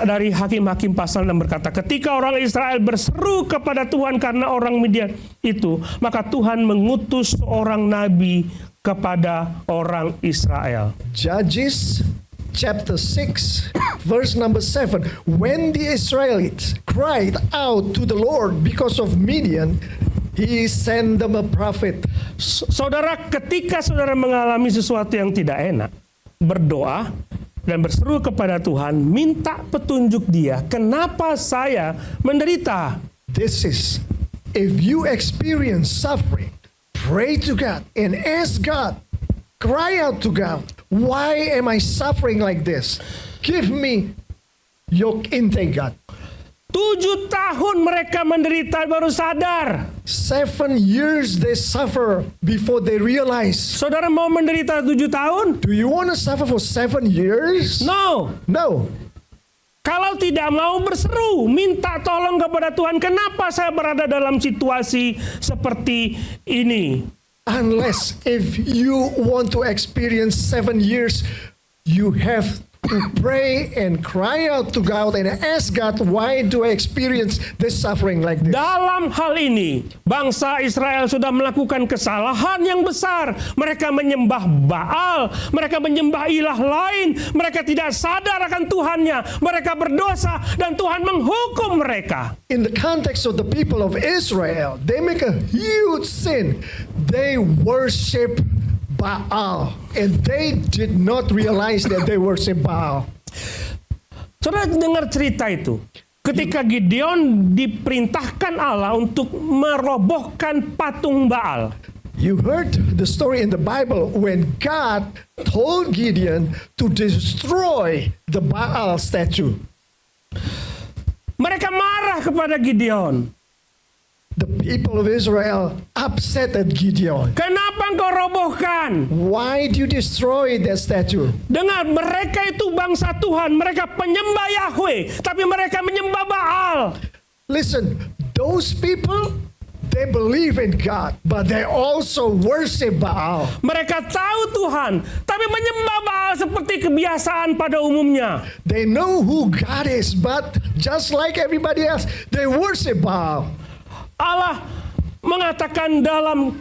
dari Hakim-Hakim pasal 6 berkata, ketika orang Israel berseru kepada Tuhan karena orang Midian itu, maka Tuhan mengutus seorang nabi kepada orang Israel. Judges chapter 6, verse number 7. When the Israelites cried out to the Lord because of Midian, He sent them a prophet. Saudara, ketika saudara mengalami sesuatu yang tidak enak, berdoa dan berseru kepada Tuhan, minta petunjuk Dia, kenapa saya menderita? This is if you experience suffering, pray to God and ask God. Cry out to God. Why am I suffering like this? Give me your intake, God. 7 tahun mereka menderita baru sadar. 7 years they suffer before they realize. Saudara mau menderita 7 tahun? Do you want to suffer for 7 years? No. No. Kalau tidak mau berseru, minta tolong kepada Tuhan, kenapa saya berada dalam situasi seperti ini? Unless if you want to experience 7 years, you have to pray and cry out to God and ask God, why do I experience this suffering like this? Dalam hal ini, bangsa Israel sudah melakukan kesalahan yang besar. Mereka menyembah Baal, mereka menyembah ilah lain, mereka tidak sadar akan Tuhannya, mereka berdosa dan Tuhan menghukum mereka. In the context of the people of Israel, they make a huge sin. They worship Baal, and they did not realize that they worship Baal. Saudara dengar cerita itu. Ketika Gideon diperintahkan Allah untuk merobohkan patung Baal. You heard the story in the Bible when God told Gideon to destroy the Baal statue. Mereka marah kepada Gideon. The people of Israel upset at Gideon. Kenapa engkau robohkan? Why do you destroy that statue? Dengar, mereka itu bangsa Tuhan. Mereka penyembah Yahweh. Tapi mereka menyembah Baal. Listen, those people, they believe in God, but they also worship Baal. Mereka tahu Tuhan. Tapi menyembah Baal seperti kebiasaan pada umumnya. They know who God is, but just like everybody else, they worship Baal. Allah mengatakan dalam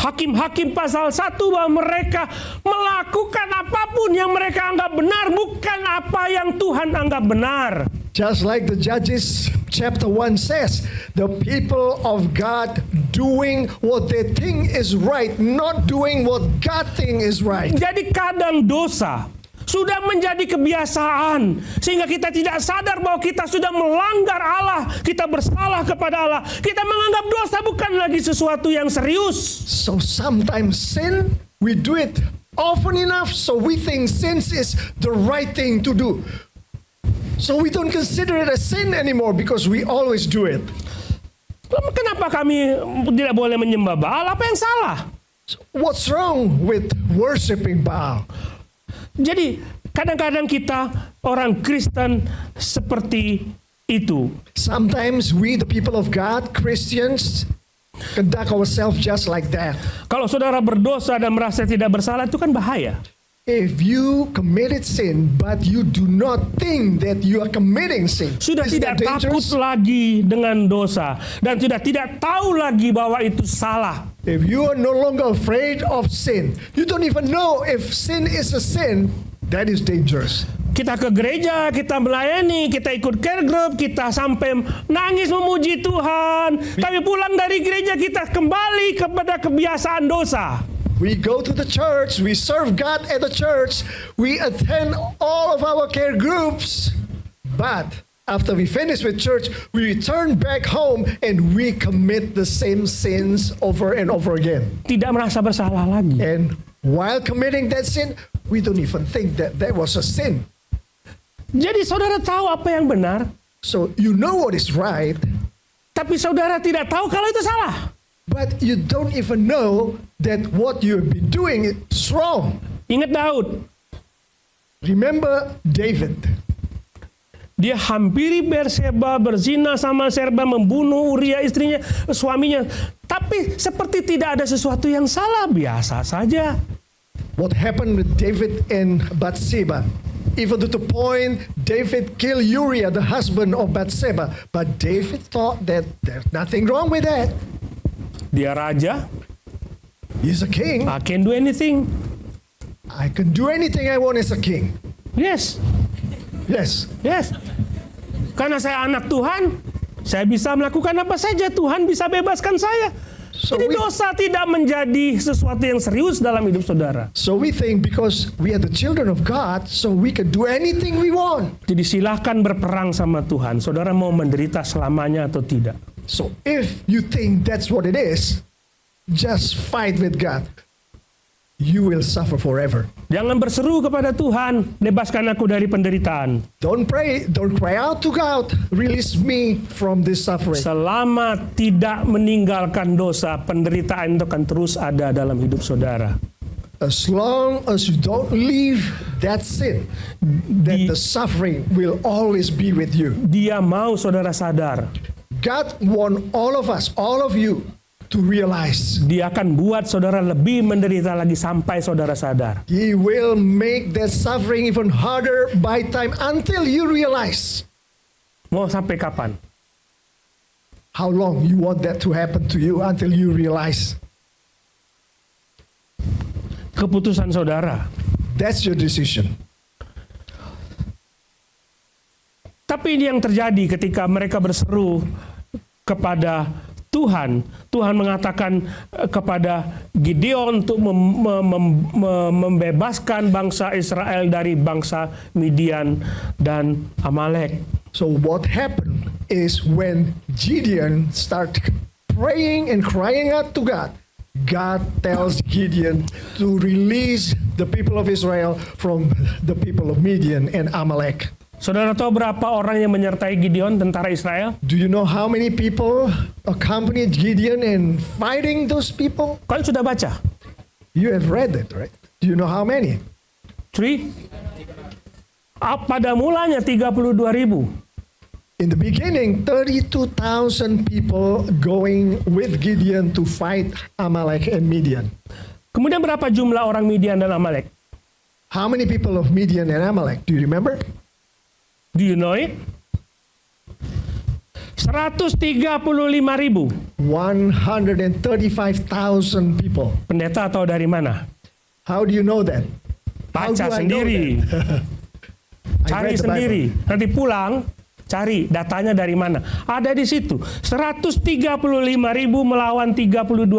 Hakim-Hakim pasal 1 bahwa mereka melakukan apapun yang mereka anggap benar, bukan apa yang Tuhan anggap benar. Just like the Judges chapter 1 says, the people of God doing what they think is right, not doing what God think is right. Jadi kadang dosa sudah menjadi kebiasaan sehingga kita tidak sadar bahwa kita sudah melanggar Allah, kita bersalah kepada Allah. Kita menganggap dosa bukan lagi sesuatu yang serius. So sometimes sin, we do it often enough, so we think sin is the right thing to do. So we don't consider it a sin anymore because we always do it. Kenapa kami tidak boleh menyembah Baal? Apa yang salah? So what's wrong with worshiping Baal? Jadi kadang-kadang kita orang Kristen seperti itu. Sometimes we, the people of God, Christians, conduct ourselves just like that. Kalau saudara berdosa dan merasa tidak bersalah, itu kan bahaya. If you committed sin, but you do not think that you are committing sin, Sudah is tidak that takut dangerous? lagi dengan dosa dan sudah tidak tahu lagi bahwa itu salah. If you are no longer afraid of sin, you don't even know if sin is a sin, that is dangerous. Kita ke gereja, kita melayani, kita ikut care group, kita sampai nangis memuji Tuhan. Tapi pulang dari gereja kita kembali kepada kebiasaan dosa. We go to the church, we serve God at the church, we attend all of our care groups, but after we finish with church, we return back home and we commit the same sins over and over again. Tidak merasa bersalah lagi. And while committing that sin, we don't even think that that was a sin. Jadi saudara tahu apa yang benar, So you know what is right, tapi saudara tidak tahu kalau itu salah. but you don't even know that what you've been doing is wrong. Ingat Daud, Remember David. dia hampiri Berseba, berzina sama Serba, membunuh Uria istrinya, suaminya. Tapi seperti tidak ada sesuatu yang salah, biasa saja. What happened with David and Bathsheba? Even to the point David killed Uriah, the husband of Bathsheba. But David thought that there's nothing wrong with that. Dia raja, He's a king. I can do anything. I can do anything I want as a king. Yes, Yes. yes. Karena saya anak Tuhan, saya bisa melakukan apa saja. Tuhan bisa bebaskan saya. So Jadi we- dosa tidak menjadi sesuatu yang serius dalam hidup saudara. So we think because we are the children of God, so we can do anything we want. Jadi silahkan berperang sama Tuhan. Saudara mau menderita selamanya atau tidak. So if you think that's what it is, just fight with God. You will suffer forever. Jangan berseru kepada Tuhan, lepaskan aku dari penderitaan. Don't cry out to God, release me from this suffering. Selama tidak meninggalkan dosa, penderitaan itu akan terus ada dalam hidup saudara. As long as you don't leave that sin, then the suffering will always be with you. Dia mau saudara sadar. God wants all of us, all of you, to realize. Dia akan buat saudara lebih menderita lagi sampai saudara sadar. He will make that suffering even harder by time until you realize. Mau sampai kapan? How long you want that to happen to you until you realize. Keputusan saudara. That's your decision. Tapi ini yang terjadi ketika mereka berseru kepada Tuhan. Tuhan mengatakan kepada Gideon untuk membebaskan bangsa Israel dari bangsa Midian dan Amalek. So what happened is when Gideon started praying and crying out to God, God tells Gideon to release the people of Israel from the people of Midian and Amalek. Saudara tahu berapa orang yang menyertai Gideon, tentara Israel? Do you know how many people accompanied Gideon in fighting those people? Kalian sudah baca? You have read it, right? Do you know how many? 3? Pada mulanya 32.000. In the beginning, 32,000 people going with Gideon to fight Amalek and Midian. Kemudian berapa jumlah orang Midian dan Amalek? How many people of Midian and Amalek? Do you remember? Do you know it? 135.000. 135,000 people. Pendeta atau dari mana? How do you know that? How Baca do I know sendiri. that? I Cari read the sendiri. Bible. Nanti pulang, cari datanya dari mana. Ada di situ. 135.000 melawan 32.000.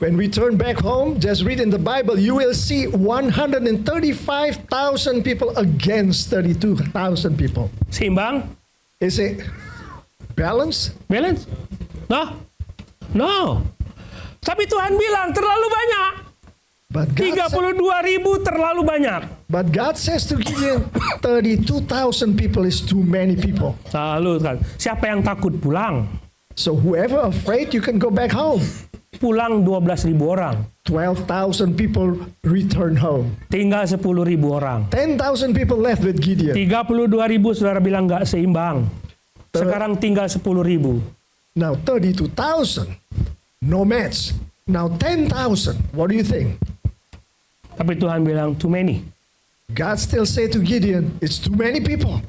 When we turn back home, just read in the Bible, you will see 135,000 people against 32,000 people. Seimbang? Is it balance? Balance? No. No. Tapi Tuhan bilang terlalu banyak. But God, 32.000 terlalu banyak. but God says to Gideon, 32,000 people is too many people. Lalu kan, siapa yang takut pulang? So whoever afraid, you can go back home. Pulang 12.000 orang. 12,000 people return home. Tinggal 10.000 orang. 10,000 people left with Gideon. 32.000 saudara bilang nggak seimbang. Sekarang tinggal 10.000. Now 32,000, no match. Now 10,000, what do you think? Tapi Tuhan bilang too many. God still say to Gideon, it's too many people.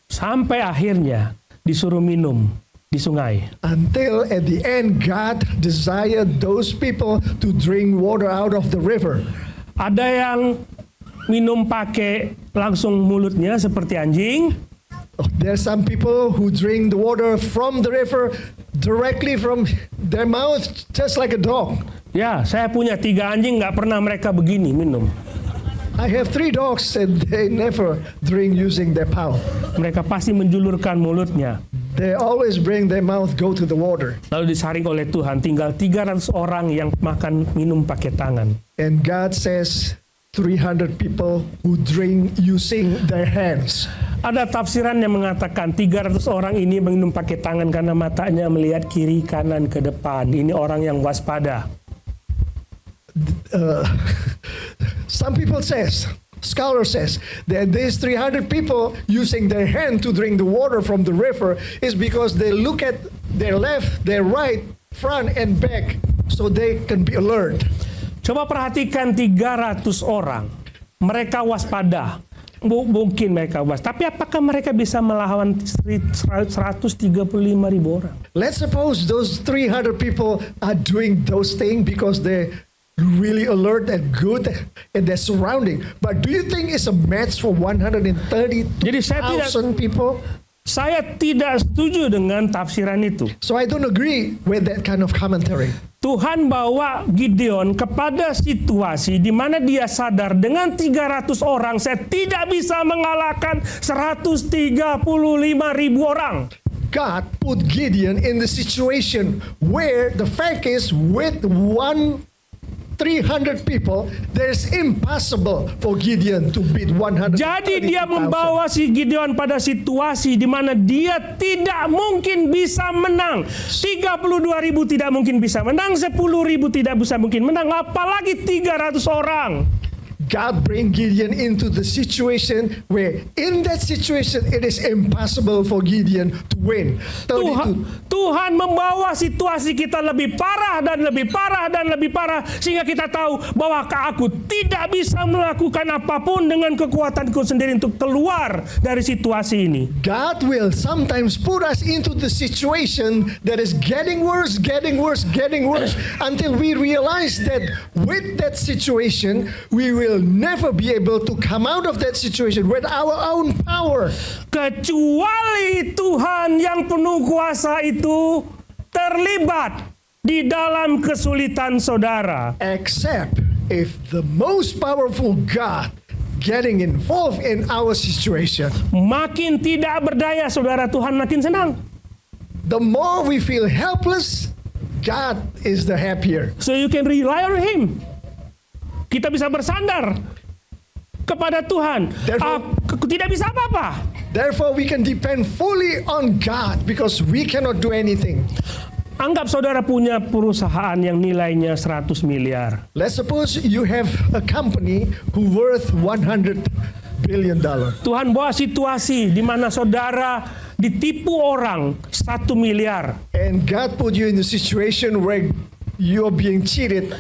Sampai akhirnya disuruh minum di sungai. Until at the end, God desired those people to drink water out of the river. Ada yang minum pakai langsung mulutnya seperti anjing. There are some people who drink the water from the river directly from their mouth, just like a dog. Ya, saya punya 3 anjing, nggak pernah mereka begini minum. I have 3 dogs and they never drink using their mouth. Mereka pasti menjulurkan mulutnya. They always bring their mouth go to the water. Lalu disaring oleh Tuhan, tinggal 300 orang yang makan minum pakai tangan. And God says 300 people who drink using their hands. Ada tafsiran yang mengatakan 300 orang ini minum pakai tangan karena matanya melihat kiri kanan ke depan. Ini orang yang waspada. Some people scholar says that these 300 people using their hand to drink the water from the river is because they look at their left, their right, front and back so they can be alert. Coba perhatikan 300 orang. Mereka waspada. Mungkin mereka tapi apakah mereka bisa melawan 135.000 orang? Let's suppose those 300 people are doing those things because they're really alert and good in their surrounding. But do you think it's a match for 130,000 people? Saya tidak setuju dengan tafsiran itu. So I don't agree with that kind of commentary. Tuhan bawa Gideon kepada situasi di mana dia sadar dengan 300 orang saya tidak bisa mengalahkan 135.000 orang. God put Gideon in the situation where the fact is with 300 people, there's impossible for Gideon to beat 100. Jadi dia membawa si Gideon pada situasi di mana dia tidak mungkin bisa menang. 32.000 tidak mungkin bisa menang, 10.000 tidak bisa mungkin menang, apalagi 300 orang. God bring Gideon into the situation where in that situation it is impossible for Gideon to win. Tuhan membawa situasi kita lebih parah dan lebih parah dan lebih parah sehingga kita tahu bahwa aku tidak bisa melakukan apapun dengan kekuatanku sendiri untuk keluar dari situasi ini. God will sometimes put us into the situation that is getting worse until we realize that with that situation we will never be able to come out of that situation with our own power. Kecuali Tuhan yang penuh kuasa itu terlibat di dalam kesulitan saudara. Except if the most powerful God getting involved in our situation. Makin tidak berdaya saudara, Tuhan makin senang. The more we feel helpless, God is the happier. So you can rely on Him. Kita bisa bersandar kepada Tuhan. Aku tidak bisa apa-apa. Therefore we can depend fully on God because we cannot do anything. Anggap saudara punya perusahaan yang nilainya 100 miliar. Let's suppose you have a company who worth $100 billion. Tuhan bawa situasi di mana saudara ditipu orang 1 miliar. And God put you in a situation where you're being cheated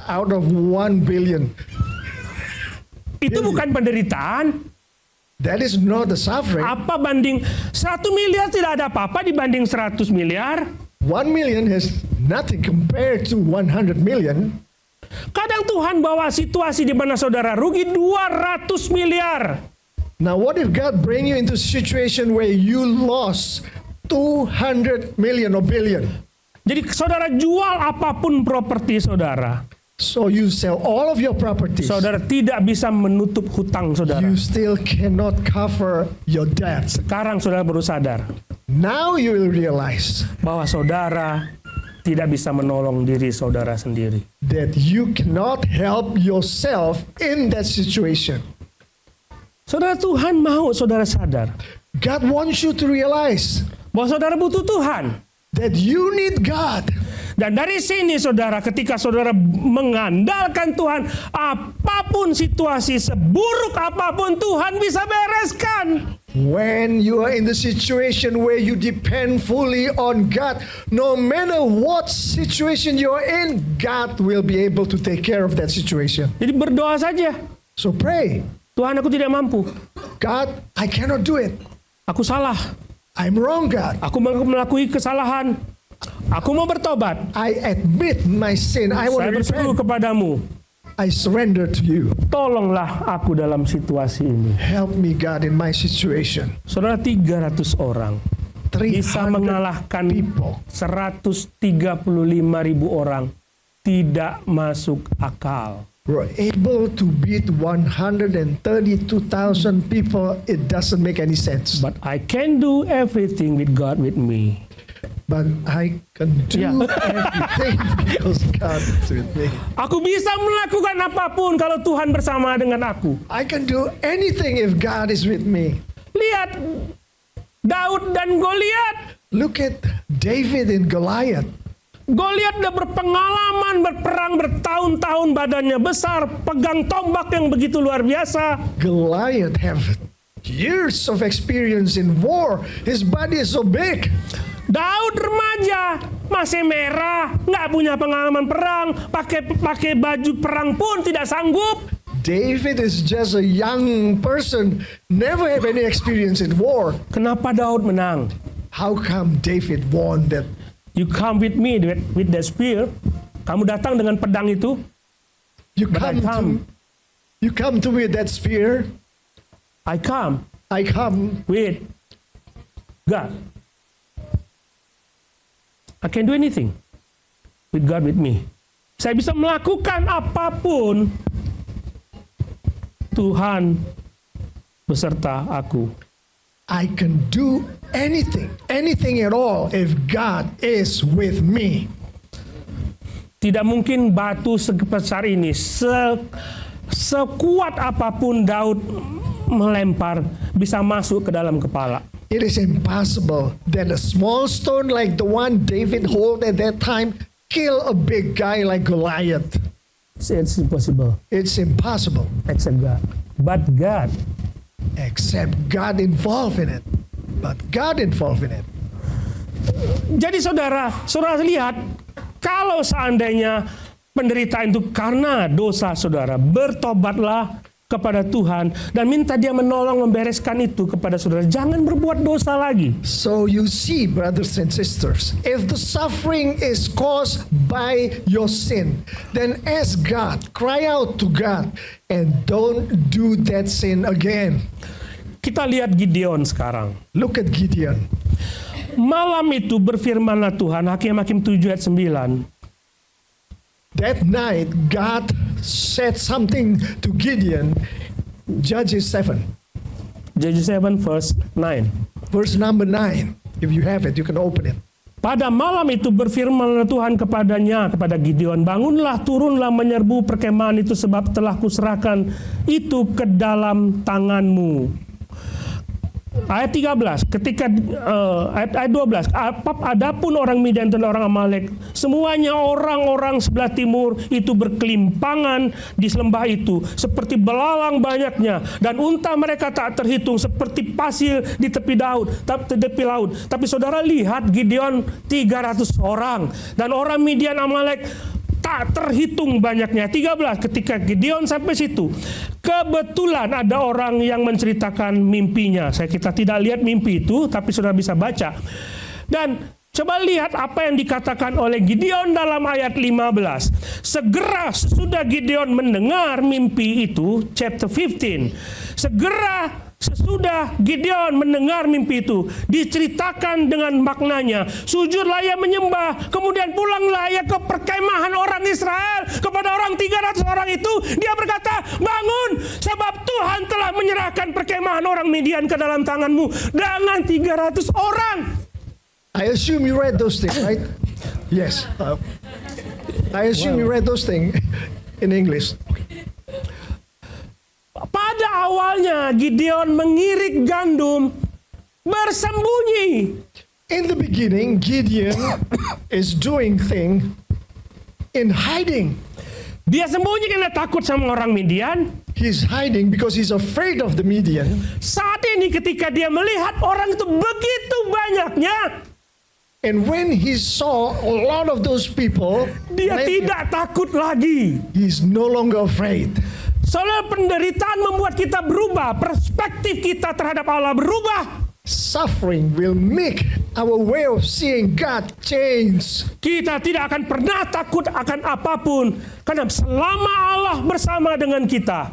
out of 1 billion. Itu bukan penderitaan. That is not the suffering. Apa banding 1 miliar tidak ada apa-apa dibanding 100 miliar? 1 million has nothing compared to 100 million. Kadang Tuhan bawa situasi di mana saudara rugi 200 miliar. Now what if God bring you into a situation where you lost 200 million or billion? Jadi saudara jual apapun properti saudara. So you sell all of your properties. Saudara tidak bisa menutup hutang saudara. You still cannot cover your debt. Sekarang saudara baru sadar Now you will realize bahwa saudara tidak bisa menolong diri saudara sendiri. that you cannot help yourself in that situation. Saudara, Tuhan mau saudara sadar God wants you to realize bahwa saudara butuh Tuhan. that you need God. Dan dari sini saudara, ketika saudara mengandalkan Tuhan, apapun situasi, seburuk apapun Tuhan bisa bereskan. When you are in the situation where you depend fully on God, no matter what situation you are in, God will be able to take care of that situation. Jadi berdoa saja. So pray, Tuhan, aku tidak mampu. God, I cannot do it. Aku salah. I'm wrong, God. Aku melakukan kesalahan. Aku mau bertobat. I admit my sin. I want Saya to berseru repent. kepadamu. I surrender to you. Tolonglah aku dalam situasi ini. Help me, God, in my situation. Saudara, 300 orang bisa 300 mengalahkan people. 135.000 orang. Tidak masuk akal. Were able to beat 132,000 people. It doesn't make any sense. But I can do everything with God with me. But I can do Yeah. everything because God is with me. Aku bisa melakukan apapun kalau Tuhan bersama dengan aku. I can do anything if God is with me. Lihat Daud dan Goliat. Look at David and Goliath. Goliat udah berpengalaman berperang bertahun-tahun, badannya besar, pegang tombak yang begitu luar biasa. Goliath have years of experience in war. His body is so big. Daud remaja, masih merah, nggak punya pengalaman perang, pakai baju perang pun tidak sanggup. David is just a young person, never have any experience in war. Kenapa Daud menang? How come David won that? You come with me with that spear. Kamu datang dengan pedang itu. You But I come to me with that spear. I come I come. with God. I can do anything with God with me. Saya bisa melakukan apapun. Tuhan beserta aku. I can do anything at all if God is with me. Tidak mungkin batu sebesar ini, sekuat apapun Daud melempar, bisa masuk ke dalam kepala. It is impossible that a small stone like the one David hold at that time kill a big guy like Goliath. It's impossible, It's impossible except God. But God, except God involved in it. But God involved in it. jadi saudara lihat, kalau seandainya penderitaan itu karena dosa saudara, bertobatlah kepada Tuhan dan minta Dia menolong membereskan itu kepada saudara. Jangan berbuat dosa lagi. So you see, brothers and sisters, if the suffering is caused by your sin, then ask God, cry out to God, and don't do that sin again. Kita lihat Gideon sekarang. Look at Gideon. Malam itu berfirmanlah Tuhan, Hakim-Hakim 7 ayat 9. That night, God said something to Gideon, Judges 7, Judges 7 verse 9. verse number 9. If you have it, you can open it. Pada malam itu berfirmanlah Tuhan kepadanya, kepada Gideon, bangunlah, turunlah menyerbu perkemahan itu sebab telah kuserahkan itu ke dalam tanganmu. Ayat 13, ayat 12, adapun orang Midian dan orang Amalek, semuanya orang-orang sebelah timur itu berkelimpangan di lembah itu, seperti belalang banyaknya, dan unta mereka tak terhitung, seperti pasir di tepi laut. Tapi saudara lihat Gideon 300 orang, dan orang Midian Amalek tak terhitung banyaknya. 13, ketika Gideon sampai situ, kebetulan ada orang yang menceritakan mimpinya. Kita tidak lihat mimpi itu, tapi sudah bisa baca. Dan coba lihat apa yang dikatakan oleh Gideon dalam ayat 15. Segera sesudah Gideon mendengar mimpi itu, chapter 15. Segera sesudah Gideon mendengar mimpi itu, diceritakan dengan maknanya, sujudlah ia menyembah, kemudian pulanglah ia ke perkemahan orang Israel. Kepada orang 300 orang itu, dia berkata, bangun, sebab Tuhan telah menyerahkan perkemahan orang Midian ke dalam tanganmu dengan 300 orang. I assume you read those things, right? Yes. I assume you read those things in English. Pada awalnya Gideon mengirik gandum bersembunyi. In the beginning, Gideon is doing things in hiding. Dia sembunyi karena takut sama orang Midian. He's hiding because he's afraid of the Midian. Saat ini ketika dia melihat orang itu begitu banyaknya, And when he saw a lot of those people, dia tidak takut lagi. he's no longer afraid. Soalnya penderitaan membuat kita berubah, perspektif kita terhadap Allah berubah. Suffering will make our way of seeing God change. Kita tidak akan pernah takut akan apapun, karena selama Allah bersama dengan kita.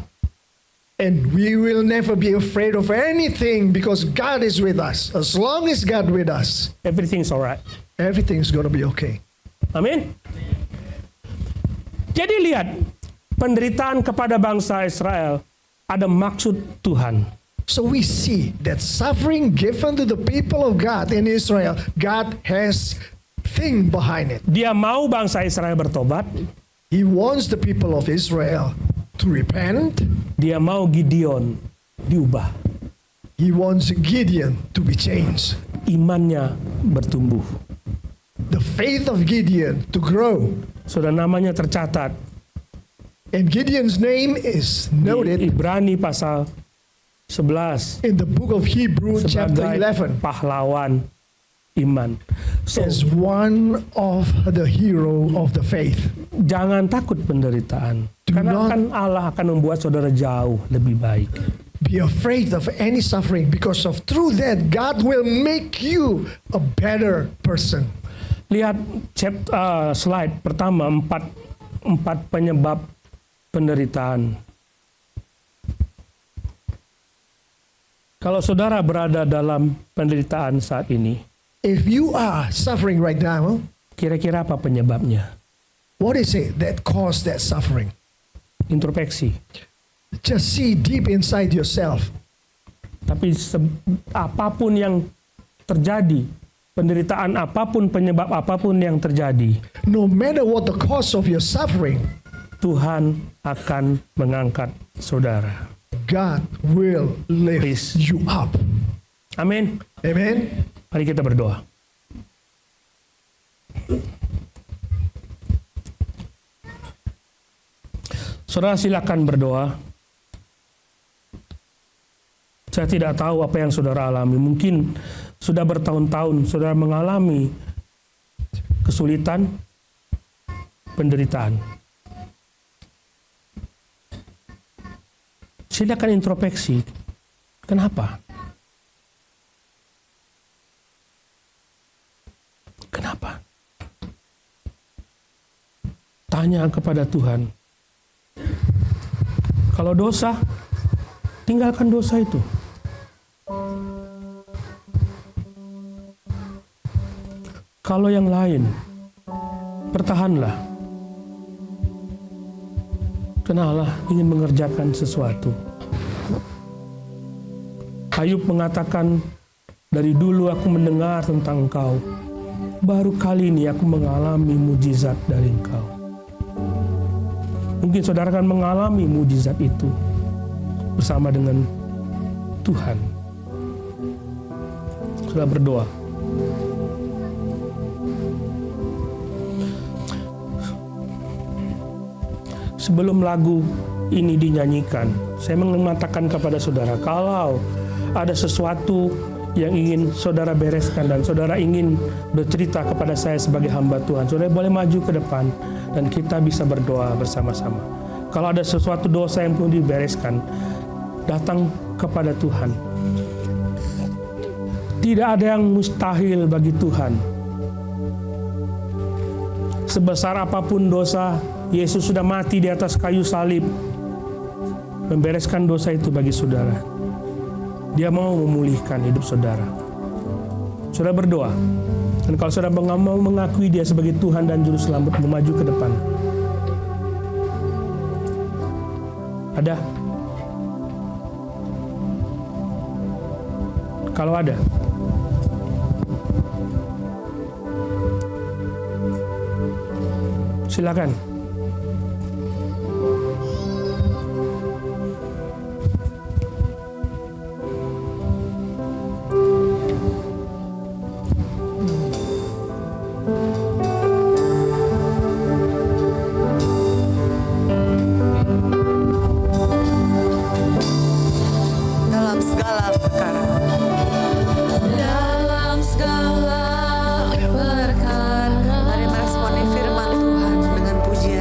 And we will never be afraid of anything because God is with us. As long as God with us, Everything's alright. everything's going to be okay. Amin. Jadi lihat, penderitaan kepada bangsa Israel ada maksud Tuhan. So we see that suffering given to the people of God in Israel, God has thing behind it. Dia mau bangsa Israel bertobat. He wants the people of Israel to repent. Dia mau Gideon diubah. He wants Gideon to be changed. Imannya bertumbuh. The faith of Gideon to grow. Sudah namanya tercatat. And Gideon's name is noted Ibrani pasal 11 in the book of Hebrews chapter sebagai 11 pahlawan iman. So, as one of the hero of the faith. jangan takut penderitaan. Karena kan Allah akan membuat saudara jauh lebih baik. Be afraid of any suffering because of through that God will make you a better person. Lihat slide pertama, empat penyebab penderitaan. Kalau saudara berada dalam penderitaan saat ini, If you are suffering right now, kira-kira apa penyebabnya? what is it that caused that suffering? Introspeksi. Just see deep inside yourself. Tapi apapun yang terjadi, penderitaan apapun, penyebab apapun yang terjadi, no matter what the cause of your suffering, Tuhan akan mengangkat saudara. God will lift Please. you up. Amin. Amen. Mari kita berdoa. Saudara silakan berdoa. Saya tidak tahu apa yang saudara alami. Mungkin sudah bertahun-tahun saudara mengalami kesulitan, penderitaan. Silakan introspeksi. Kenapa? Kenapa? Tanya kepada Tuhan. Kalau dosa, tinggalkan dosa itu. Kalau yang lain, bertahanlah. Karena Allah ingin mengerjakan sesuatu. Ayub mengatakan, dari dulu aku mendengar tentang Engkau. Baru kali ini aku mengalami mujizat dari Engkau. Mungkin saudara akan mengalami mujizat itu bersama dengan Tuhan. Sudah berdoa. Sebelum lagu ini dinyanyikan, saya mengatakan kepada saudara, kalau ada sesuatu yang ingin saudara bereskan dan saudara ingin bercerita kepada saya sebagai hamba Tuhan, saudara boleh maju ke depan dan kita bisa berdoa bersama-sama. Kalau ada sesuatu dosa yang perlu dibereskan, datang kepada Tuhan. Tidak ada yang mustahil bagi Tuhan. Sebesar apapun dosa, Yesus sudah mati di atas kayu salib, membereskan dosa itu bagi saudara. Dia mau memulihkan hidup saudara. Saudara berdoa. Dan kalau saudara mau mengakui Dia sebagai Tuhan dan Juru Selamat, memaju ke depan. Ada? Kalau ada, silakan. Dalam segala perkara. Dalam segala perkara Mari meresponi firman Tuhan dengan pujian.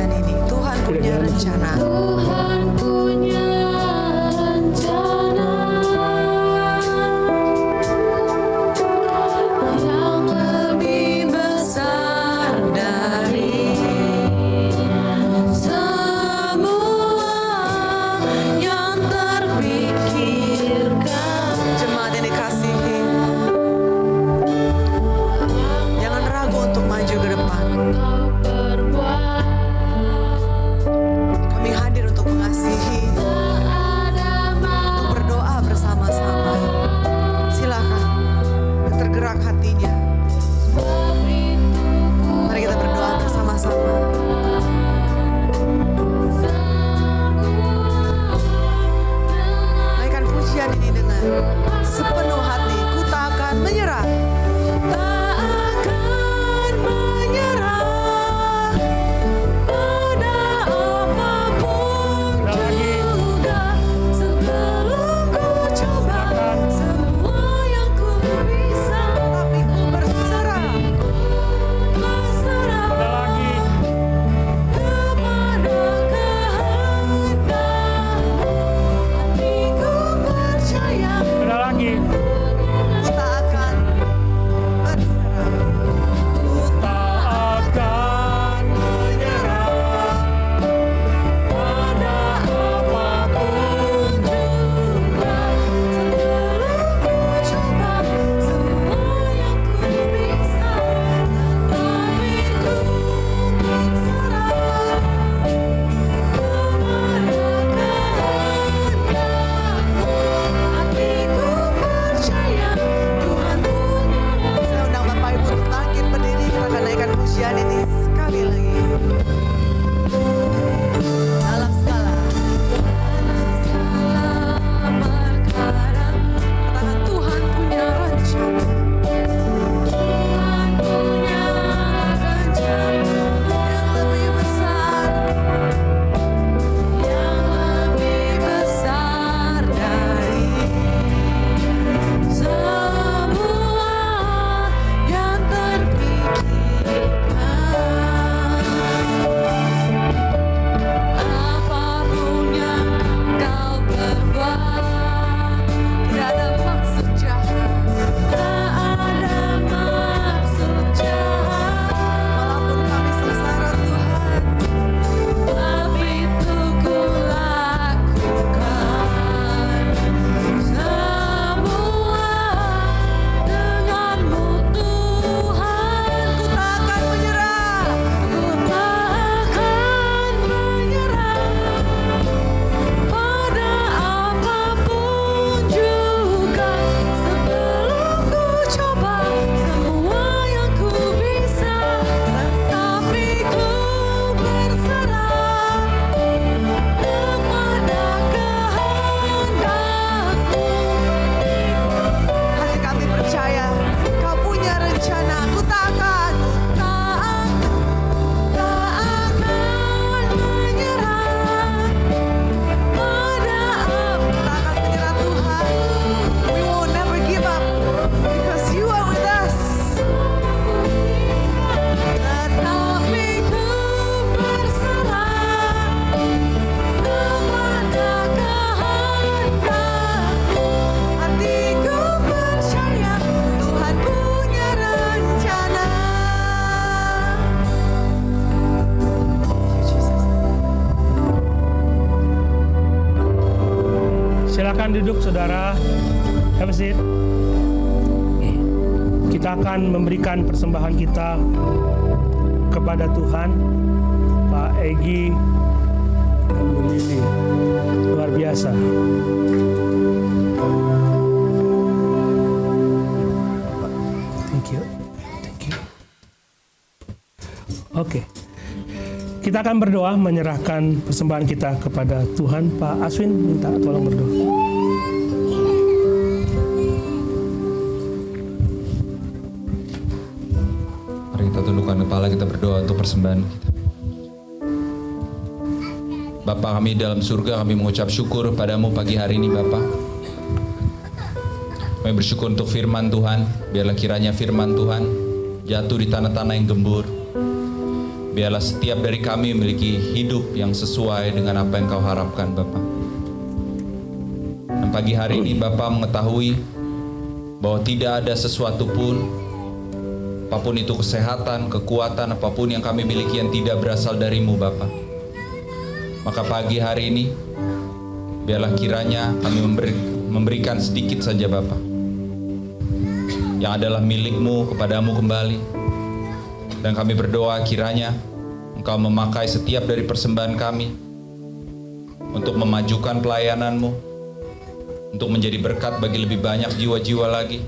ini sekali lagi. Dalam skala perkara, katakan Tuhan punya rencana. Tuhan punya rencana yang lebih besar, dari semua yang terpikirkan. Apapun yang kau perbuat, tidak ada maksud jahat, tak ada maksud jahat. Walaupun kami sengsara Tuhan, tapi itu ku lakukan. Semua denganmu Tuhan, ku tak akan menyerah, ku tak akan menyerah pada apapun juga. Sebelum ku coba semua yang ku bisa, tetapi ku berserah kepada kehendakmu. Hati kami percaya Kau punya rencana. Ku tak akan menyerah pada tak akan menyerah Tuhan. We will never give up because You are with us. Tetapi ku berserah kepada kehendakmu. Hatiku percaya Tuhan punya rencana. Silakan duduk saudara. Have a seat. Kita akan memberikan persembahan kita kepada Tuhan. Pak Egi dan Bu Lili, luar biasa. Thank you. Oke. Kita akan berdoa menyerahkan persembahan kita kepada Tuhan. Pak Aswin minta tolong berdoa. Mari kita tundukkan kepala, kita berdoa untuk persembahan kita. Bapa kami dalam surga, kami mengucap syukur padamu pagi hari ini Bapa. Kami bersyukur untuk firman Tuhan. Biarlah kiranya firman Tuhan jatuh di tanah-tanah yang gembur. Biarlah setiap dari kami memiliki hidup yang sesuai dengan apa yang Kau harapkan Bapa. Dan pagi hari ini Bapa mengetahui bahwa tidak ada sesuatu pun, apapun itu kesehatan, kekuatan, apapun yang kami miliki yang tidak berasal dari-Mu Bapa. Maka pagi hari ini biarlah kiranya kami memberikan sedikit saja Bapa, yang adalah milik-Mu kepadamu kembali. Dan kami berdoa kiranya Engkau memakai setiap dari persembahan kami untuk memajukan pelayanan-Mu, untuk menjadi berkat bagi lebih banyak jiwa-jiwa lagi.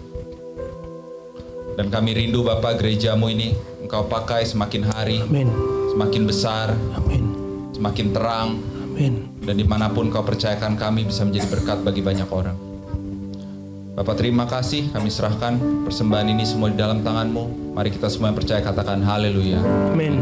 Dan kami rindu Bapa gereja-Mu ini Engkau pakai semakin hari, Amin. semakin besar, Amin. semakin terang, Amin. dan dimanapun Kau percayakan kami bisa menjadi berkat bagi banyak orang. Bapak terima kasih, kami serahkan persembahan ini semua di dalam tangan-Mu. Mari kita semua yang percaya katakan haleluya. Amin.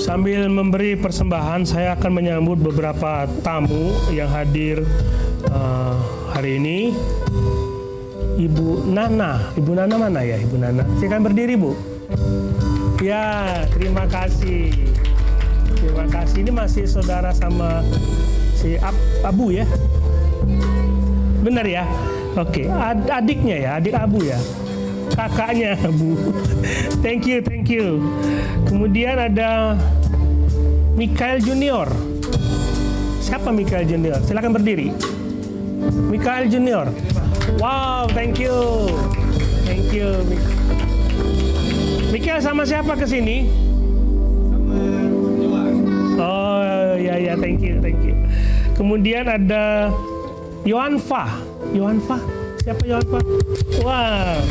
Sambil memberi persembahan, saya akan menyambut beberapa tamu yang hadir hari ini. Ibu Nana mana ya Ibu Nana? Silakan berdiri Bu. Ya, terima kasih. Terima kasih. Ini masih saudara sama si Abu ya? Benar ya? Oke, adiknya ya, adik Abu ya? Kakaknya Bu. Thank you. Kemudian ada Mikael Junior. Siapa Mikael Junior? Silakan berdiri. Mikael Junior. Wow, thank you. Thank you. Mikael sama siapa ke sini? Oh, ya, thank you. Kemudian ada Yohanfa. Siapa Yohanfa? Wah.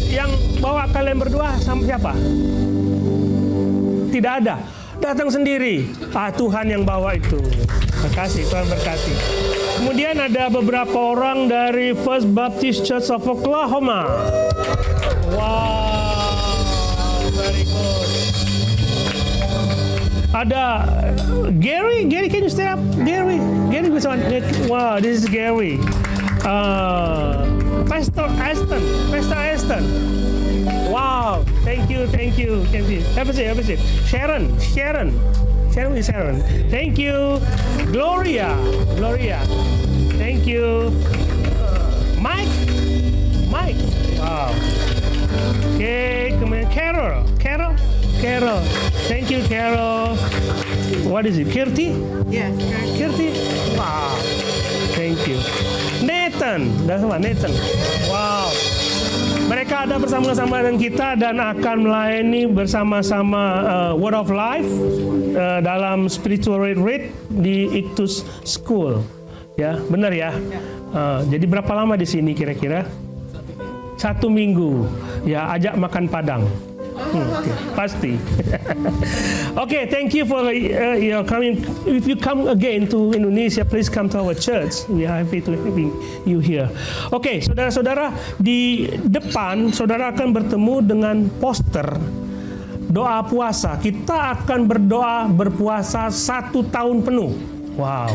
Yang bawa kalian berdua sama siapa? Tidak ada. Datang sendiri. Tuhan yang bawa itu. Makasih, Tuhan berkati. Kemudian ada beberapa orang dari First Baptist Church of Oklahoma. Wow, very good. Ada Gary, can you stay up? Gary bisa. Wow, this is Gary. Pastor Aston. Wow, thank you. Have a seat. Sharon. Thank you. Gloria. Thank you. Mike. Wow. Okay, kemudian Carol. Thank you, Carol. What is it? Kirti? Yes. Kirti. Wow. Thank you. Nathan. Wow. Mereka ada bersama-sama dengan kita dan akan melayani bersama-sama Word of Life dalam spiritual retreat di Ictus School. Ya, benar ya? Jadi berapa lama di sini kira-kira? 1 minggu. Ya, ajak makan Padang. Pasti. Okay, thank you for your coming. If you come again to Indonesia, please come to our church. We are happy to having you here. Okay, saudara-saudara, di depan saudara akan bertemu dengan poster doa puasa. Kita akan berdoa berpuasa 1 tahun penuh. Wow.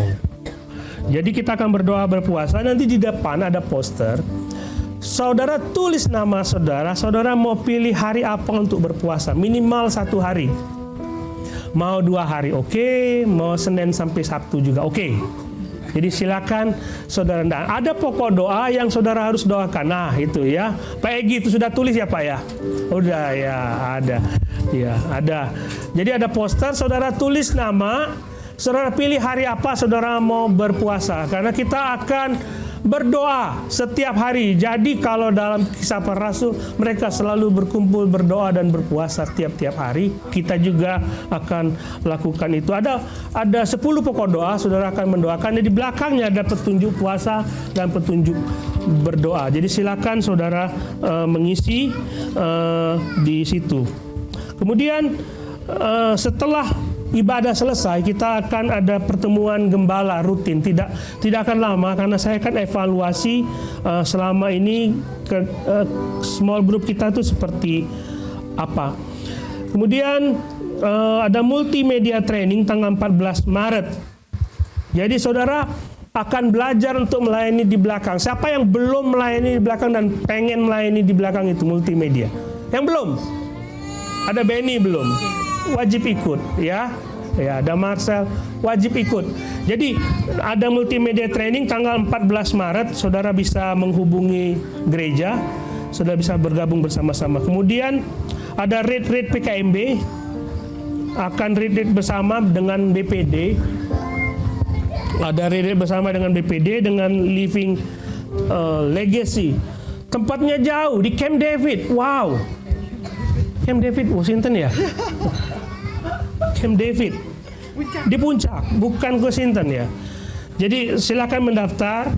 Jadi kita akan berdoa berpuasa. Nanti di depan ada poster. Saudara tulis nama saudara mau pilih hari apa untuk berpuasa, minimal 1 hari. Mau 2 hari oke, mau Senin sampai Sabtu juga oke. Jadi silakan saudara. Ada pokok doa yang saudara harus doakan. Nah itu ya, Pak Egi itu sudah tulis ya Pak ya? Udah ya, ada. Ya ada. Jadi ada poster, saudara tulis nama, saudara pilih hari apa saudara mau berpuasa. Karena kita akan berdoa setiap hari. Jadi kalau dalam Kisah Para Rasul mereka selalu berkumpul berdoa dan berpuasa tiap-tiap hari. Kita juga akan lakukan itu. Ada 10 pokok doa, saudara akan mendoakan. Di belakangnya ada petunjuk puasa dan petunjuk berdoa. Jadi silakan saudara mengisi di situ. Kemudian setelah ibadah selesai, kita akan ada pertemuan gembala rutin. Tidak akan lama karena saya akan evaluasi selama ini small group kita itu seperti apa. Kemudian ada multimedia training tanggal 14 Maret. Jadi saudara akan belajar untuk melayani di belakang. Siapa yang belum melayani di belakang dan pengen melayani di belakang itu multimedia? Yang belum? Ada Benny belum? Wajib ikut ya. Ya, ada Marcel, wajib ikut. Jadi ada multimedia training tanggal 14 Maret, saudara bisa menghubungi gereja, saudara bisa bergabung bersama-sama. Kemudian ada retreat PKMB, akan retreat bersama dengan BPD. Ada retreat bersama dengan BPD dengan Living Legacy. Tempatnya jauh di Camp David. Wow. Camp David Washington ya? Camp David di puncak, bukan ke Washington ya. Jadi silakan mendaftar.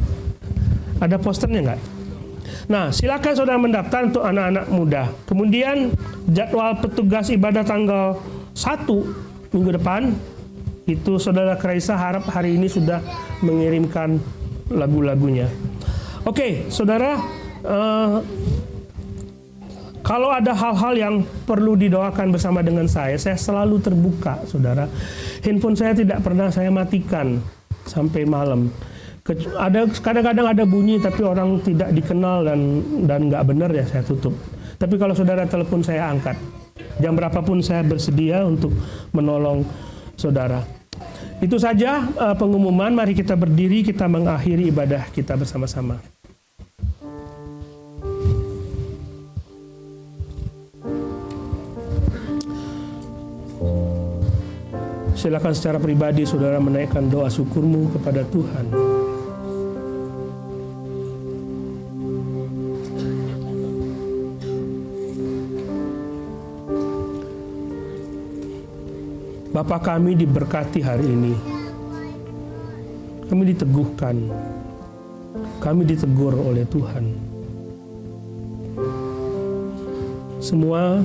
Ada posternya nggak? Nah, silakan saudara mendaftar untuk anak-anak muda. Kemudian jadwal petugas ibadah tanggal 1 minggu depan itu saudara Kraisa harap hari ini sudah mengirimkan lagu-lagunya. Oke, saudara. Kalau ada hal-hal yang perlu didoakan bersama dengan saya selalu terbuka, saudara. Handphone saya tidak pernah saya matikan sampai malam. Kadang-kadang ada bunyi tapi orang tidak dikenal dan nggak benar ya saya tutup. Tapi kalau saudara telepon saya angkat. Jam berapapun saya bersedia untuk menolong saudara. Itu saja pengumuman. Mari kita berdiri, kita mengakhiri ibadah kita bersama-sama. Silakan secara pribadi saudara menaikkan doa syukurmu kepada Tuhan. Bapa, kami diberkati hari ini. Kami diteguhkan. Kami ditegur oleh Tuhan. Semua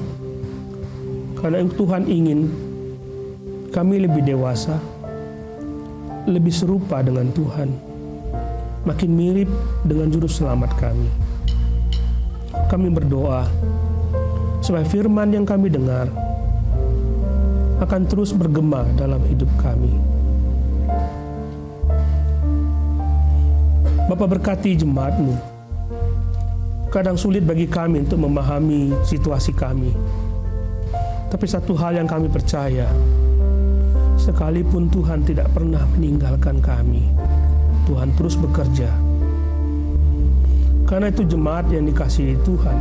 karena Tuhan ingin kami lebih dewasa, lebih serupa dengan Tuhan, makin mirip dengan Juru Selamat kami. Kami berdoa supaya firman yang kami dengar akan terus bergema dalam hidup kami. Bapa, berkati jemaat-Mu. Kadang sulit bagi kami untuk memahami situasi kami. Tapi satu hal yang kami percaya, sekalipun Tuhan tidak pernah meninggalkan kami, Tuhan terus bekerja. Karena itu jemaat yang dikasihi Tuhan,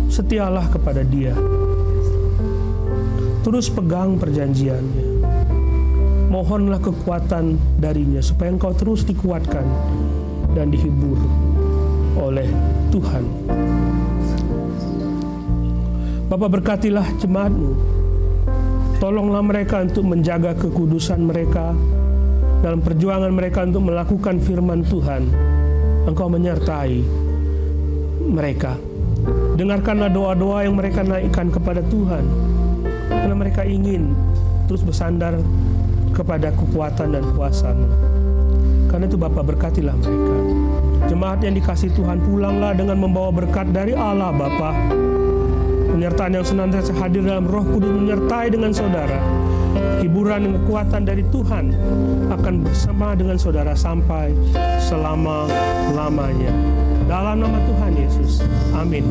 setialah kepada Dia. Terus pegang perjanjiannya. Mohonlah kekuatan darinya supaya engkau terus dikuatkan dan dihibur oleh Tuhan. Bapa, berkatilah jemaat-Mu. Tolonglah mereka untuk menjaga kekudusan mereka dalam perjuangan mereka untuk melakukan firman Tuhan. Engkau menyertai mereka. Dengarkanlah doa-doa yang mereka naikkan kepada Tuhan. Karena mereka ingin terus bersandar kepada kekuatan dan kuasa-Mu. Karena itu Bapa, berkatilah mereka. Jemaat yang dikasihi Tuhan, pulanglah dengan membawa berkat dari Allah Bapa. Penyertaan yang senantiasa hadir dalam Roh Kudus menyertai dengan saudara. Hiburan dan kekuatan dari Tuhan akan bersama dengan saudara sampai selama-lamanya. Dalam nama Tuhan Yesus. Amin.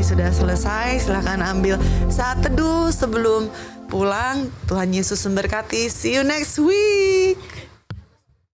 Sudah selesai, silakan ambil saat teduh sebelum pulang. Tuhan Yesus memberkati. See you next week.